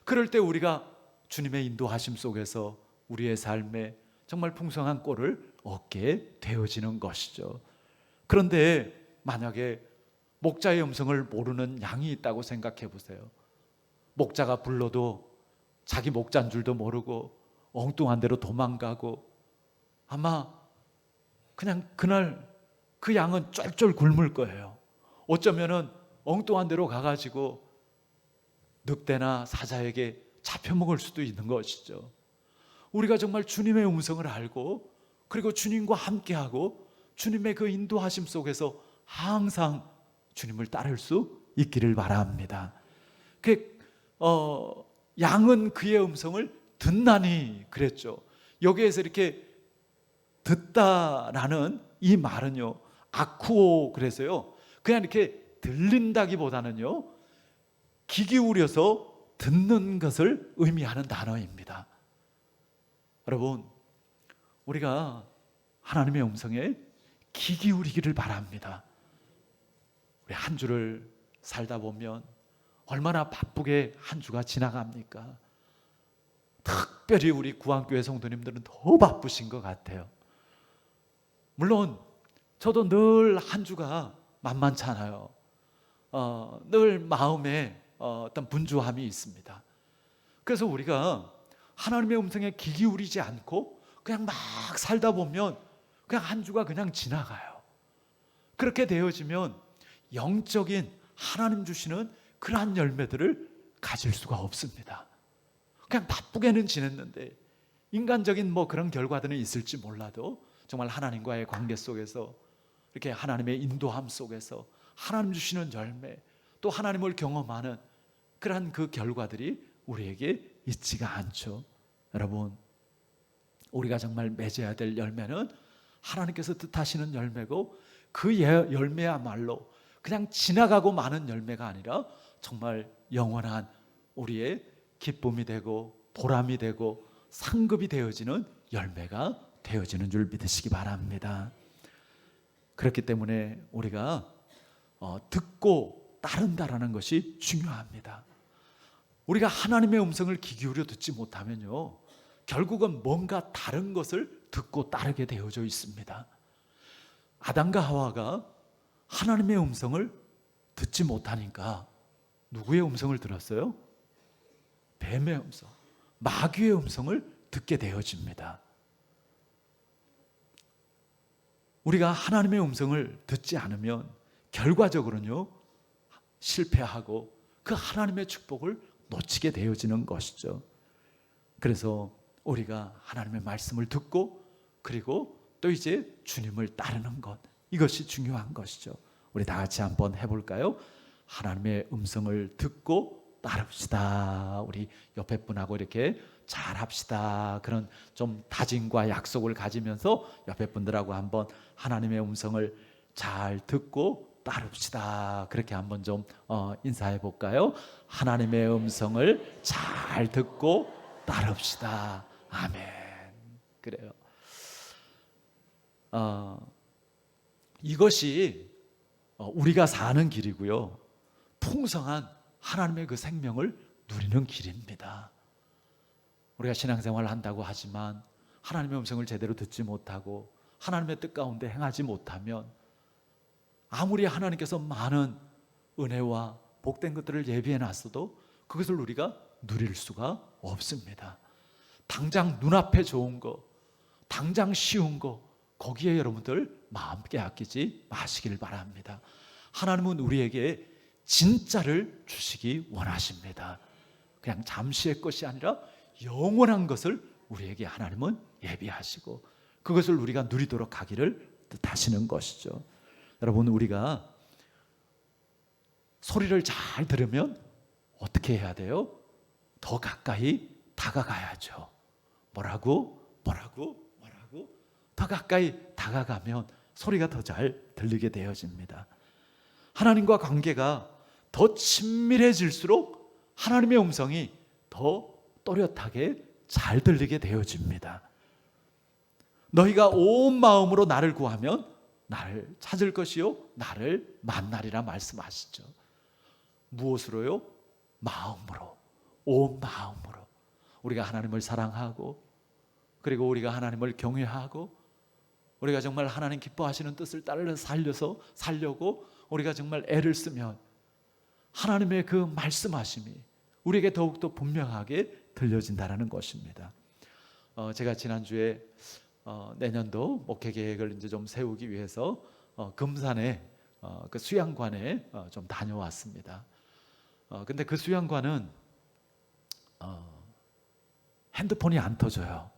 S2: 그럴 때 우리가 주님의 인도하심 속에서 우리의 삶에 정말 풍성한 꼴을 얻게 되어지는 것이죠. 그런데 만약에 목자의 음성을 모르는 양이 있다고 생각해 보세요. 목자가 불러도 자기 목자인 줄도 모르고 엉뚱한 데로 도망가고 아마 그냥 그날 그 양은 쫄쫄 굶을 거예요. 어쩌면은 엉뚱한 데로 가가지고 늑대나 사자에게 잡혀먹을 수도 있는 것이죠. 우리가 정말 주님의 음성을 알고 그리고 주님과 함께하고 주님의 그 인도하심 속에서 항상 주님을 따를 수 있기를 바랍니다. 양은 그의 음성을 듣나니 그랬죠. 여기에서 이렇게 듣다라는 이 말은요, 아쿠오 그래서요, 그냥 이렇게 들린다기보다는요, 귀 기울여서 듣는 것을 의미하는 단어입니다. 여러분, 우리가 하나님의 음성에 귀 기울이기를 바랍니다. 우리 한 주를 살다 보면 얼마나 바쁘게 한 주가 지나갑니까? 특별히 우리 구안교회 성도님들은 더 바쁘신 것 같아요. 물론 저도 늘 한 주가 만만치 않아요. 늘 마음에 어떤 분주함이 있습니다. 그래서 우리가 하나님의 음성에 귀 기울이지 않고 그냥 막 살다 보면 그냥 한 주가 그냥 지나가요. 그렇게 되어지면 영적인 하나님 주시는 그러한 열매들을 가질 수가 없습니다. 그냥 바쁘게는 지냈는데 인간적인 그런 결과들은 있을지 몰라도 정말 하나님과의 관계 속에서 이렇게 하나님의 인도함 속에서 하나님 주시는 열매, 또 하나님을 경험하는 그러한 그 결과들이 우리에게 있지가 않죠. 여러분, 우리가 정말 맺어야 될 열매는 하나님께서 뜻하시는 열매고 그 열매야말로 그냥 지나가고 마는 열매가 아니라 정말 영원한 우리의 기쁨이 되고 보람이 되고 상급이 되어지는 열매가 되어지는 줄 믿으시기 바랍니다. 그렇기 때문에 우리가 듣고 따른다라는 것이 중요합니다. 우리가 하나님의 음성을 귀 기울여 듣지 못하면요, 결국은 뭔가 다른 것을 듣고 따르게 되어져 있습니다. 아담과 하와가 하나님의 음성을 듣지 못하니까 누구의 음성을 들었어요? 뱀의 음성, 마귀의 음성을 듣게 되어집니다. 우리가 하나님의 음성을 듣지 않으면 결과적으로는요, 실패하고 그 하나님의 축복을 놓치게 되어지는 것이죠. 그래서 우리가 하나님의 말씀을 듣고 그리고 또 이제 주님을 따르는 것, 이것이 중요한 것이죠. 우리 다 같이 한번 해볼까요? 하나님의 음성을 듣고 따릅시다. 우리 옆에 분하고 이렇게 잘 합시다. 그런 좀 다짐과 약속을 가지면서 옆에 분들하고 한번 하나님의 음성을 잘 듣고 따릅시다. 그렇게 한번 좀 인사해 볼까요? 하나님의 음성을 잘 듣고 따릅시다. 아멘. 그래요. 이것이 우리가 사는 길이고요, 풍성한 하나님의 그 생명을 누리는 길입니다. 우리가 신앙생활을 한다고 하지만 하나님의 음성을 제대로 듣지 못하고 하나님의 뜻 가운데 행하지 못하면 아무리 하나님께서 많은 은혜와 복된 것들을 예비해 놨어도 그것을 우리가 누릴 수가 없습니다. 당장 눈앞에 좋은 거, 당장 쉬운 거, 거기에 여러분들 마음 빼앗기지 마시길 바랍니다. 하나님은 우리에게 진짜를 주시기 원하십니다. 그냥 잠시의 것이 아니라 영원한 것을 우리에게 하나님은 예비하시고 그것을 우리가 누리도록 하기를 뜻하시는 것이죠. 여러분, 우리가 소리를 잘 들으면 어떻게 해야 돼요? 더 가까이 다가가야죠. 뭐라고? 더 가까이 다가가면 소리가 더 잘 들리게 되어집니다. 하나님과 관계가 더 친밀해질수록 하나님의 음성이 더 또렷하게 잘 들리게 되어집니다. 너희가 온 마음으로 나를 구하면 나를 찾을 것이요 나를 만나리라 말씀하시죠. 무엇으로요? 마음으로, 온 마음으로. 우리가 하나님을 사랑하고 그리고 우리가 하나님을 경외하고 우리가 정말 하나님 기뻐하시는 뜻을 따라 살려고 우리가 정말 애를 쓰면 하나님의 그 말씀하심이 우리에게 더욱더 분명하게 들려진다는 것입니다. 제가 지난주에 내년도 목회 계획을 이제 좀 세우기 위해서 금산에 그 수양관에 좀 다녀왔습니다. 근데 그 수양관은 핸드폰이 안 터져요.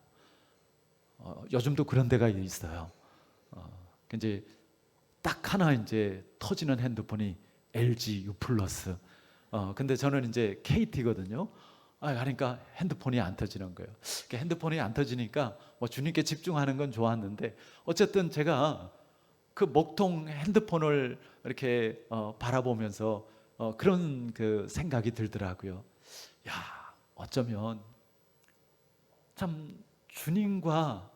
S2: 요즘도 그런 데가 있어요. 이제 딱 하나 이제 터지는 핸드폰이 LG U+. 근데 저는 이제 KT거든요. 그러니까 핸드폰이 안 터지는 거예요. 핸드폰이 안 터지니까 뭐 주님께 집중하는 건 좋았는데 어쨌든 제가 그 목통 핸드폰을 이렇게 바라보면서 그런 그 생각이 들더라고요. 야, 어쩌면 참 주님과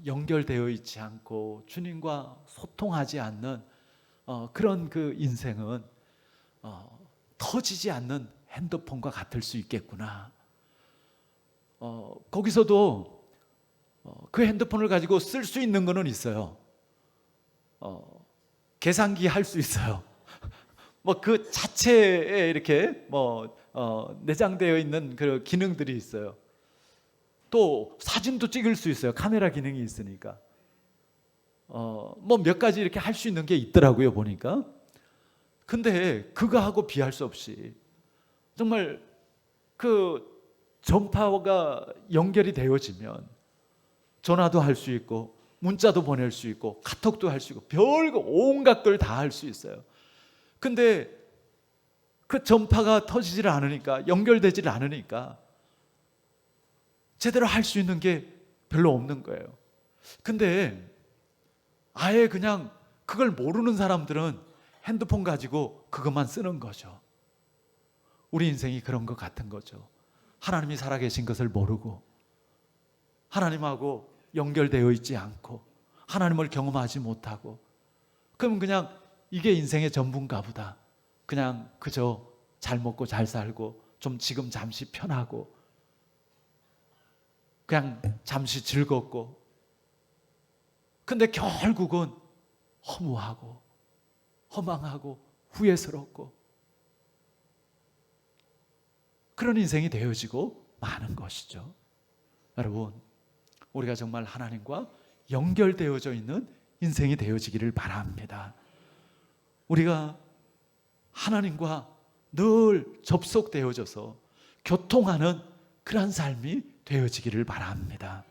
S2: 연결되어 있지 않고 주님과 소통하지 않는 그런 그 인생은 터지지 않는 핸드폰과 같을 수 있겠구나. 거기서도 그 핸드폰을 가지고 쓸 수 있는 거는 있어요. 계산기 할 수 있어요. 뭐 그 자체에 이렇게 내장되어 있는 그 기능들이 있어요. 또 사진도 찍을 수 있어요. 카메라 기능이 있으니까. 뭐 몇 가지 이렇게 할 수 있는 게 있더라고요, 보니까. 근데 그거하고 비할 수 없이 정말 그 전파가 연결이 되어지면 전화도 할 수 있고 문자도 보낼 수 있고 카톡도 할 수 있고 별거 온갖 걸 다 할 수 있어요. 근데 그 전파가 터지질 않으니까, 연결되질 않으니까 제대로 할 수 있는 게 별로 없는 거예요. 근데 아예 그냥 그걸 모르는 사람들은 핸드폰 가지고 그것만 쓰는 거죠. 우리 인생이 그런 것 같은 거죠. 하나님이 살아계신 것을 모르고 하나님하고 연결되어 있지 않고 하나님을 경험하지 못하고 그럼 그냥 이게 인생의 전부인가 보다. 그냥 그저 잘 먹고 잘 살고 좀 지금 잠시 편하고 그냥 잠시 즐겁고, 근데 결국은 허무하고 허망하고 후회스럽고 그런 인생이 되어지고 마는 것이죠. 여러분, 우리가 정말 하나님과 연결되어져 있는 인생이 되어지기를 바랍니다. 우리가 하나님과 늘 접속되어져서 교통하는 그런 삶이 되어지기를 바랍니다.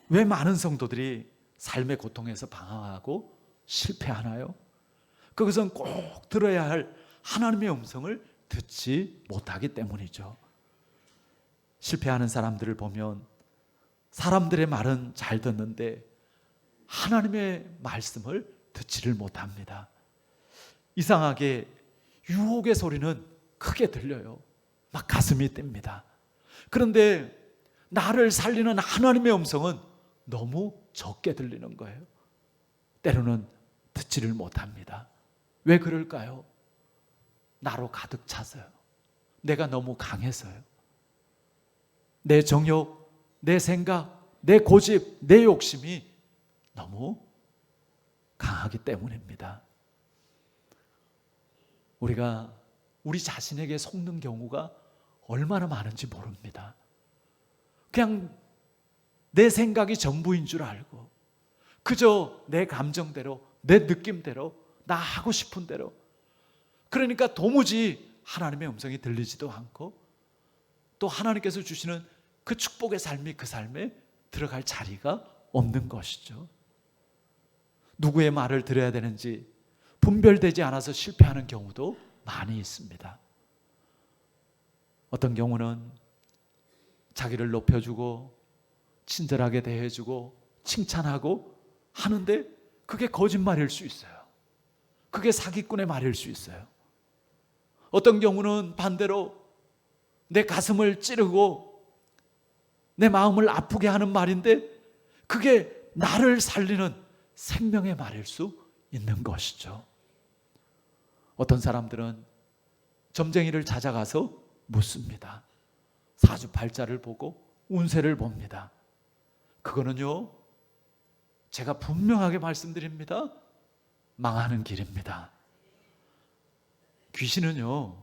S2: 왜 많은 성도들이 삶의 고통에서 방황하고 실패하나요? 그것은 꼭 들어야 할 하나님의 음성을 듣지 못하기 때문이죠. 실패하는 사람들을 보면 사람들의 말은 잘 듣는데 하나님의 말씀을 듣지를 못합니다. 이상하게 유혹의 소리는 크게 들려요. 막 가슴이 뜁니다. 그런데 나를 살리는 하나님의 음성은 너무 적게 들리는 거예요. 때로는 듣지를 못합니다. 왜 그럴까요? 나로 가득 차서요. 내가 너무 강해서요. 내 정욕, 내 생각, 내 고집, 내 욕심이 너무 강하기 때문입니다. 우리가 우리 자신에게 속는 경우가 얼마나 많은지 모릅니다. 그냥 내 생각이 전부인 줄 알고 그저 내 감정대로, 내 느낌대로, 나 하고 싶은 대로, 그러니까 도무지 하나님의 음성이 들리지도 않고 또 하나님께서 주시는 그 축복의 삶이 그 삶에 들어갈 자리가 없는 것이죠. 누구의 말을 들어야 되는지 분별되지 않아서 실패하는 경우도 많이 있습니다. 어떤 경우는 자기를 높여주고 친절하게 대해주고 칭찬하고 하는데 그게 거짓말일 수 있어요. 그게 사기꾼의 말일 수 있어요. 어떤 경우는 반대로 내 가슴을 찌르고 내 마음을 아프게 하는 말인데 그게 나를 살리는 생명의 말일 수 있는 것이죠. 어떤 사람들은 점쟁이를 찾아가서 묻습니다. 사주팔자를 보고 운세를 봅니다. 그거는요, 제가 분명하게 말씀드립니다. 망하는 길입니다. 귀신은요,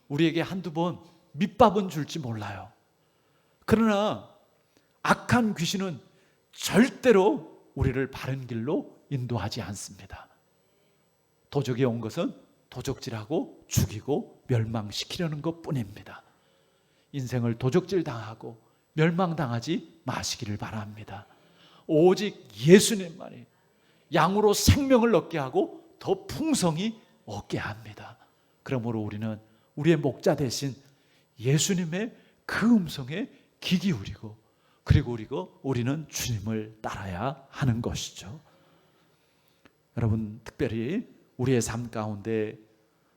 S2: 우리에게 한두 번 밑밥은 줄지 몰라요. 그러나 악한 귀신은 절대로 우리를 바른 길로 인도하지 않습니다. 도적이 온 것은 도적질하고 죽이고 멸망시키려는 것뿐입니다. 인생을 도적질 당하고 멸망당하지 마시기를 바랍니다. 오직 예수님만이 양으로 생명을 얻게 하고 더 풍성히 얻게 합니다. 그러므로 우리는 우리의 목자 대신 예수님의 그 음성에 귀 기울이고 그리고 우리는 주님을 따라야 하는 것이죠. 여러분, 특별히 우리의 삶 가운데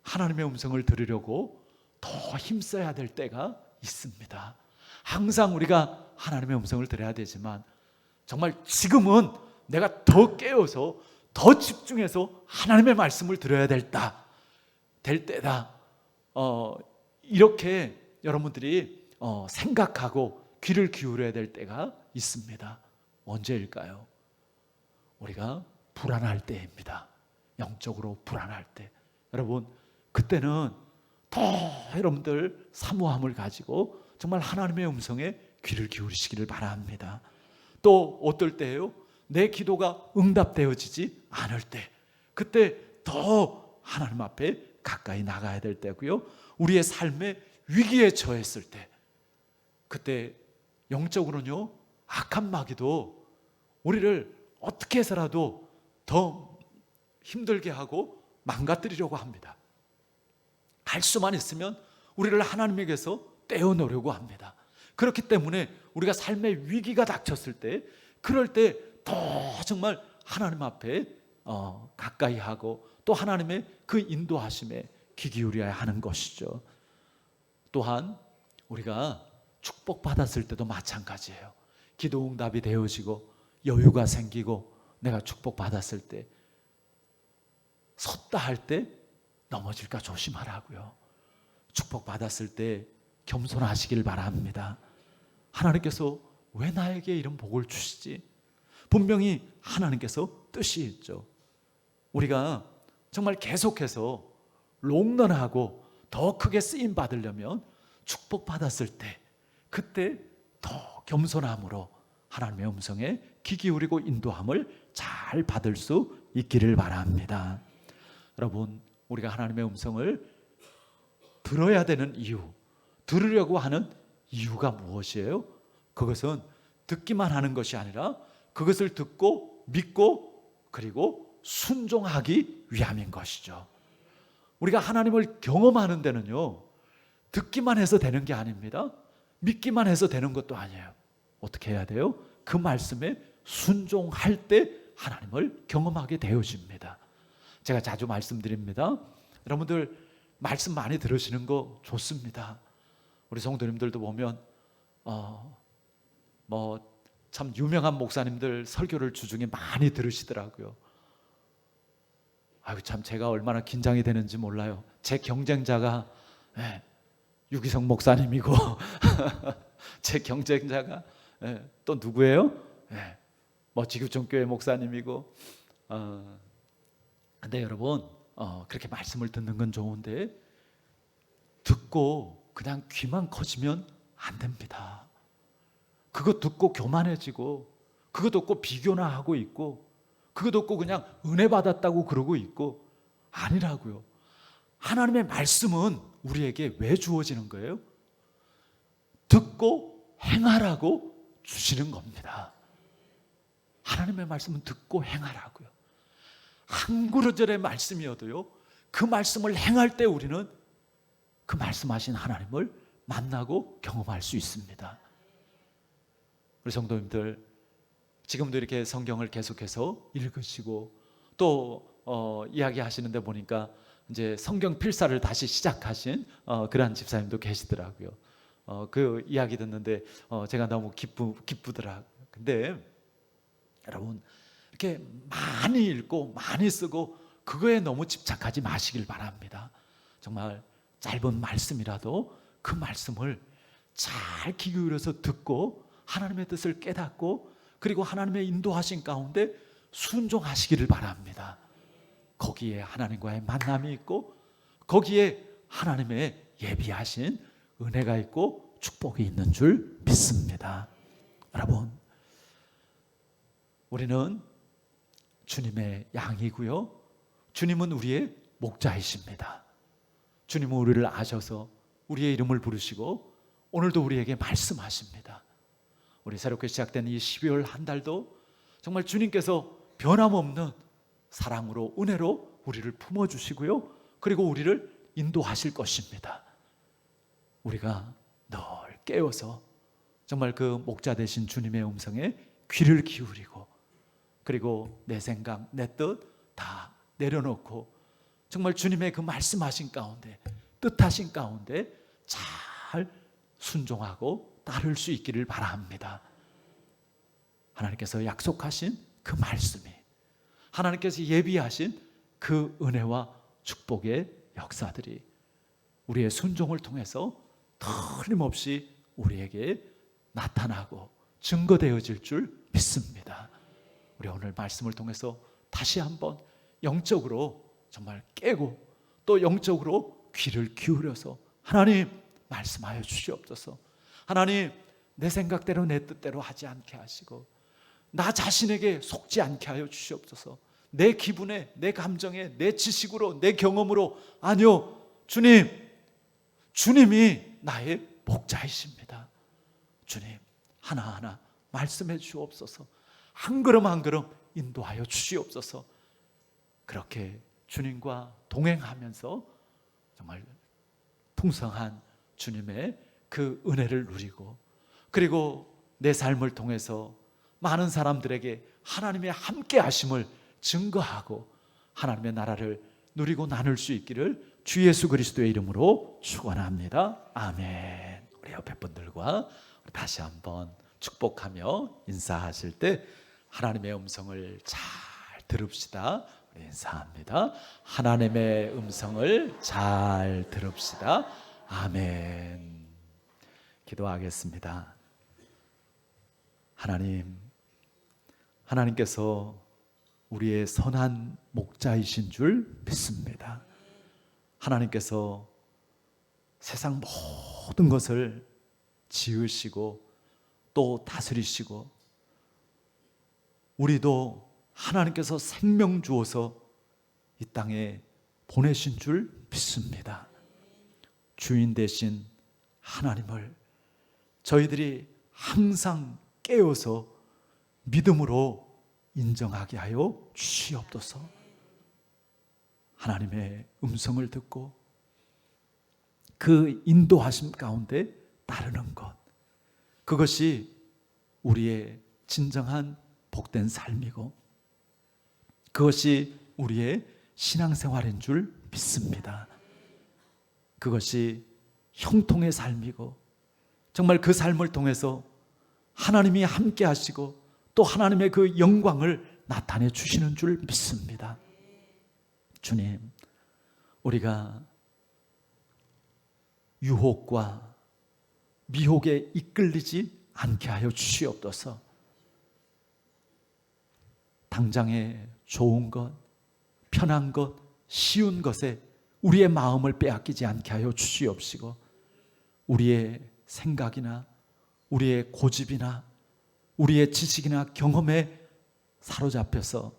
S2: 하나님의 음성을 들으려고 더 힘써야 될 때가 있습니다. 항상 우리가 하나님의 음성을 들어야 되지만 정말 지금은 내가 더 깨어서 더 집중해서 하나님의 말씀을 들어야 될 때다. 이렇게 여러분들이 생각하고 귀를 기울여야 될 때가 있습니다. 언제일까요? 우리가 불안할 때입니다. 영적으로 불안할 때. 여러분, 그때는 더 여러분들 사모함을 가지고 정말 하나님의 음성에 귀를 기울이시기를 바랍니다. 또 어떨 때예요? 내 기도가 응답되어지지 않을 때, 그때 더 하나님 앞에 가까이 나가야 될 때고요. 우리의 삶에 위기에 처했을 때, 그때 영적으로는요, 악한 마귀도 우리를 어떻게 해서라도 더 힘들게 하고 망가뜨리려고 합니다. 할 수만 있으면 우리를 하나님에게서 떼어놓으려고 합니다. 그렇기 때문에 우리가 삶의 위기가 닥쳤을 때, 그럴 때 더 정말 하나님 앞에 가까이 하고 또 하나님의 그 인도하심에 귀 기울여야 하는 것이죠. 또한 우리가 축복받았을 때도 마찬가지예요. 기도 응답이 되어지고 여유가 생기고 내가 축복받았을 때 섰다 할 때 넘어질까 조심하라고요. 축복받았을 때 겸손하시길 바랍니다. 하나님께서 왜 나에게 이런 복을 주시지? 분명히 하나님께서 뜻이 있죠. 우리가 정말 계속해서 롱런하고 더 크게 쓰임 받으려면 축복받았을 때 그때 더 겸손함으로 하나님의 음성에 귀 기울이고 인도함을 잘 받을 수 있기를 바랍니다. 여러분, 우리가 하나님의 음성을 들어야 되는 이유, 들으려고 하는 이유가 무엇이에요? 그것은 듣기만 하는 것이 아니라 그것을 듣고 믿고 그리고 순종하기 위함인 것이죠. 우리가 하나님을 경험하는 데는요, 듣기만 해서 되는 게 아닙니다. 믿기만 해서 되는 것도 아니에요. 어떻게 해야 돼요? 그 말씀에 순종할 때 하나님을 경험하게 되어집니다. 제가 자주 말씀드립니다. 여러분들 말씀 많이 들으시는 거 좋습니다. 우리 성도님들도 보면 참 유명한 목사님들 설교를 주중에 많이 들으시더라고요. 아유, 참 제가 얼마나 긴장이 되는지 몰라요. 제 경쟁자가 유기성 목사님이고 제 경쟁자가 또 누구예요? 지구촌교회 목사님이고. 근데 여러분, 그렇게 말씀을 듣는 건 좋은데 듣고 그냥 귀만 커지면 안 됩니다. 그거 듣고 교만해지고, 그거 듣고 비교나 하고 있고, 그거 듣고 그냥 은혜 받았다고 그러고 있고, 아니라고요. 하나님의 말씀은 우리에게 왜 주어지는 거예요? 듣고 행하라고 주시는 겁니다. 하나님의 말씀은 듣고 행하라고요. 한 구절의 말씀이어도요, 그 말씀을 행할 때 우리는 그 말씀하신 하나님을 만나고 경험할 수 있습니다. 우리 성도님들, 지금도 이렇게 성경을 계속해서 읽으시고 또 이야기하시는데 보니까 이제 성경 필사를 다시 시작하신 그러한 집사님도 계시더라고요. 그 이야기 듣는데 제가 너무 기쁘더라고요. 근데 여러분, 이렇게 많이 읽고 많이 쓰고 그거에 너무 집착하지 마시길 바랍니다. 정말 짧은 말씀이라도 그 말씀을 잘 귀 기울여서 듣고 하나님의 뜻을 깨닫고 그리고 하나님의 인도하신 가운데 순종하시기를 바랍니다. 거기에 하나님과의 만남이 있고 거기에 하나님의 예비하신 은혜가 있고 축복이 있는 줄 믿습니다. 여러분, 우리는 주님의 양이고요, 주님은 우리의 목자이십니다. 주님은 우리를 아셔서 우리의 이름을 부르시고 오늘도 우리에게 말씀하십니다. 우리 새롭게 시작된 이 12월 한 달도 정말 주님께서 변함없는 사랑으로 은혜로 우리를 품어주시고요, 그리고 우리를 인도하실 것입니다. 우리가 늘 깨어서 정말 그 목자 되신 주님의 음성에 귀를 기울이고 그리고 내 생각, 내 뜻 다 내려놓고 정말 주님의 그 말씀하신 가운데, 뜻하신 가운데 잘 순종하고 따를 수 있기를 바랍니다. 하나님께서 약속하신 그 말씀이, 하나님께서 예비하신 그 은혜와 축복의 역사들이 우리의 순종을 통해서 틀림없이 우리에게 나타나고 증거되어질 줄 믿습니다. 우리 오늘 말씀을 통해서 다시 한번 영적으로 정말 깨고 또 영적으로 귀를 기울여서 하나님 말씀하여 주시옵소서. 하나님, 내 생각대로 내 뜻대로 하지 않게 하시고 나 자신에게 속지 않게 하여 주시옵소서. 내 기분에, 내 감정에, 내 지식으로, 내 경험으로, 아니요, 주님이 나의 목자이십니다. 주님, 하나하나 말씀해 주옵소서. 한 걸음 한 걸음 인도하여 주시옵소서. 그렇게 주님과 동행하면서 정말 풍성한 주님의 그 은혜를 누리고 그리고 내 삶을 통해서 많은 사람들에게 하나님의 함께 하심을 증거하고 하나님의 나라를 누리고 나눌 수 있기를 주 예수 그리스도의 이름으로 축원합니다. 아멘. 우리 옆에 분들과 다시 한번 축복하며 인사하실 때 하나님의 음성을 잘 들읍시다. 우리 인사합니다. 하나님의 음성을 잘 들읍시다. 아멘. 기도하겠습니다. 하나님께서 우리의 선한 목자이신 줄 믿습니다. 하나님께서 세상 모든 것을 지으시고 또 다스리시고, 우리도 하나님께서 생명 주어서 이 땅에 보내신 줄 믿습니다. 주인 되신 하나님을 저희들이 항상 깨어서 믿음으로 인정하게 하여 주시옵소서. 하나님의 음성을 듣고 그 인도하심 가운데 따르는 것, 그것이 우리의 진정한 복된 삶이고 그것이 우리의 신앙생활인 줄 믿습니다. 그것이 형통의 삶이고 정말 그 삶을 통해서 하나님이 함께 하시고 또 하나님의 그 영광을 나타내 주시는 줄 믿습니다. 주님, 우리가 유혹과 미혹에 이끌리지 않게 하여 주시옵소서. 당장의 좋은 것, 편한 것, 쉬운 것에 우리의 마음을 빼앗기지 않게 하여 주시옵시고, 우리의 생각이나 우리의 고집이나 우리의 지식이나 경험에 사로잡혀서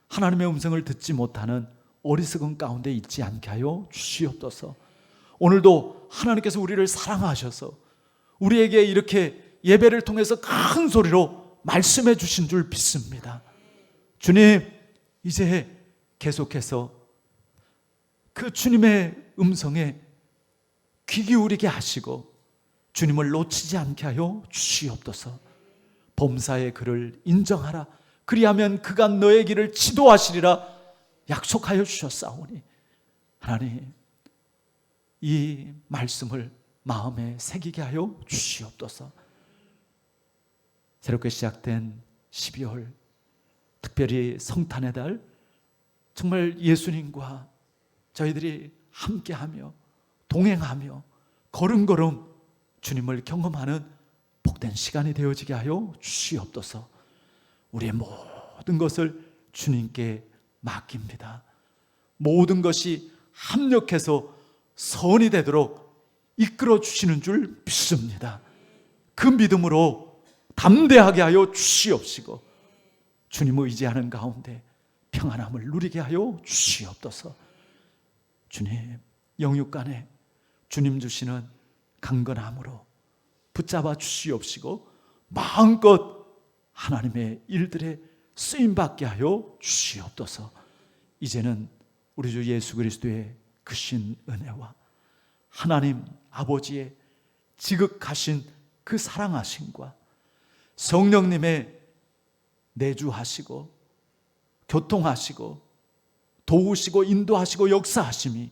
S2: 하나님의 음성을 듣지 못하는 어리석은 가운데 있지 않게 하여 주시옵소서. 오늘도 하나님께서 우리를 사랑하셔서 우리에게 이렇게 예배를 통해서 큰 소리로 말씀해 주신 줄 믿습니다. 주님, 이제 계속해서 그 주님의 음성에 귀 기울이게 하시고 주님을 놓치지 않게 하여 주시옵소서. 범사의 그를 인정하라. 그리하면 그가 너의 길을 지도하시리라 약속하여 주셨사오니, 하나님, 이 말씀을 마음에 새기게 하여 주시옵소서. 새롭게 시작된 12월, 특별히 성탄의 달, 정말 예수님과 저희들이 함께하며 동행하며 걸음걸음 주님을 경험하는 복된 시간이 되어지게 하여 주시옵소서. 우리의 모든 것을 주님께 맡깁니다. 모든 것이 합력해서 선이 되도록 이끌어 주시는 줄 믿습니다. 그 믿음으로 담대하게 하여 주시옵시고 주님을 의지하는 가운데 평안함을 누리게 하여 주시옵소서. 주님, 영육간에 주님 주시는 강건함으로 붙잡아 주시옵시고 마음껏 하나님의 일들에 쓰임받게 하여 주시옵소서. 이제는 우리 주 예수 그리스도의 크신 은혜와 하나님 아버지의 지극하신 그 사랑하심과 성령님의 내주하시고 교통하시고 도우시고 인도하시고 역사하심이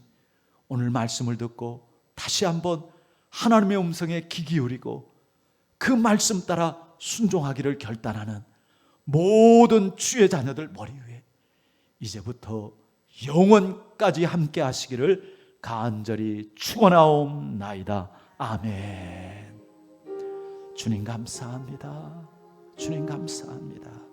S2: 오늘 말씀을 듣고 다시 한번 하나님의 음성에 귀 기울이고 그 말씀 따라 순종하기를 결단하는 모든 주의 자녀들 머리 위에 이제부터 영원까지 함께 하시기를 간절히 축원하옵나이다. 아멘. 주님 감사합니다. 주님 감사합니다.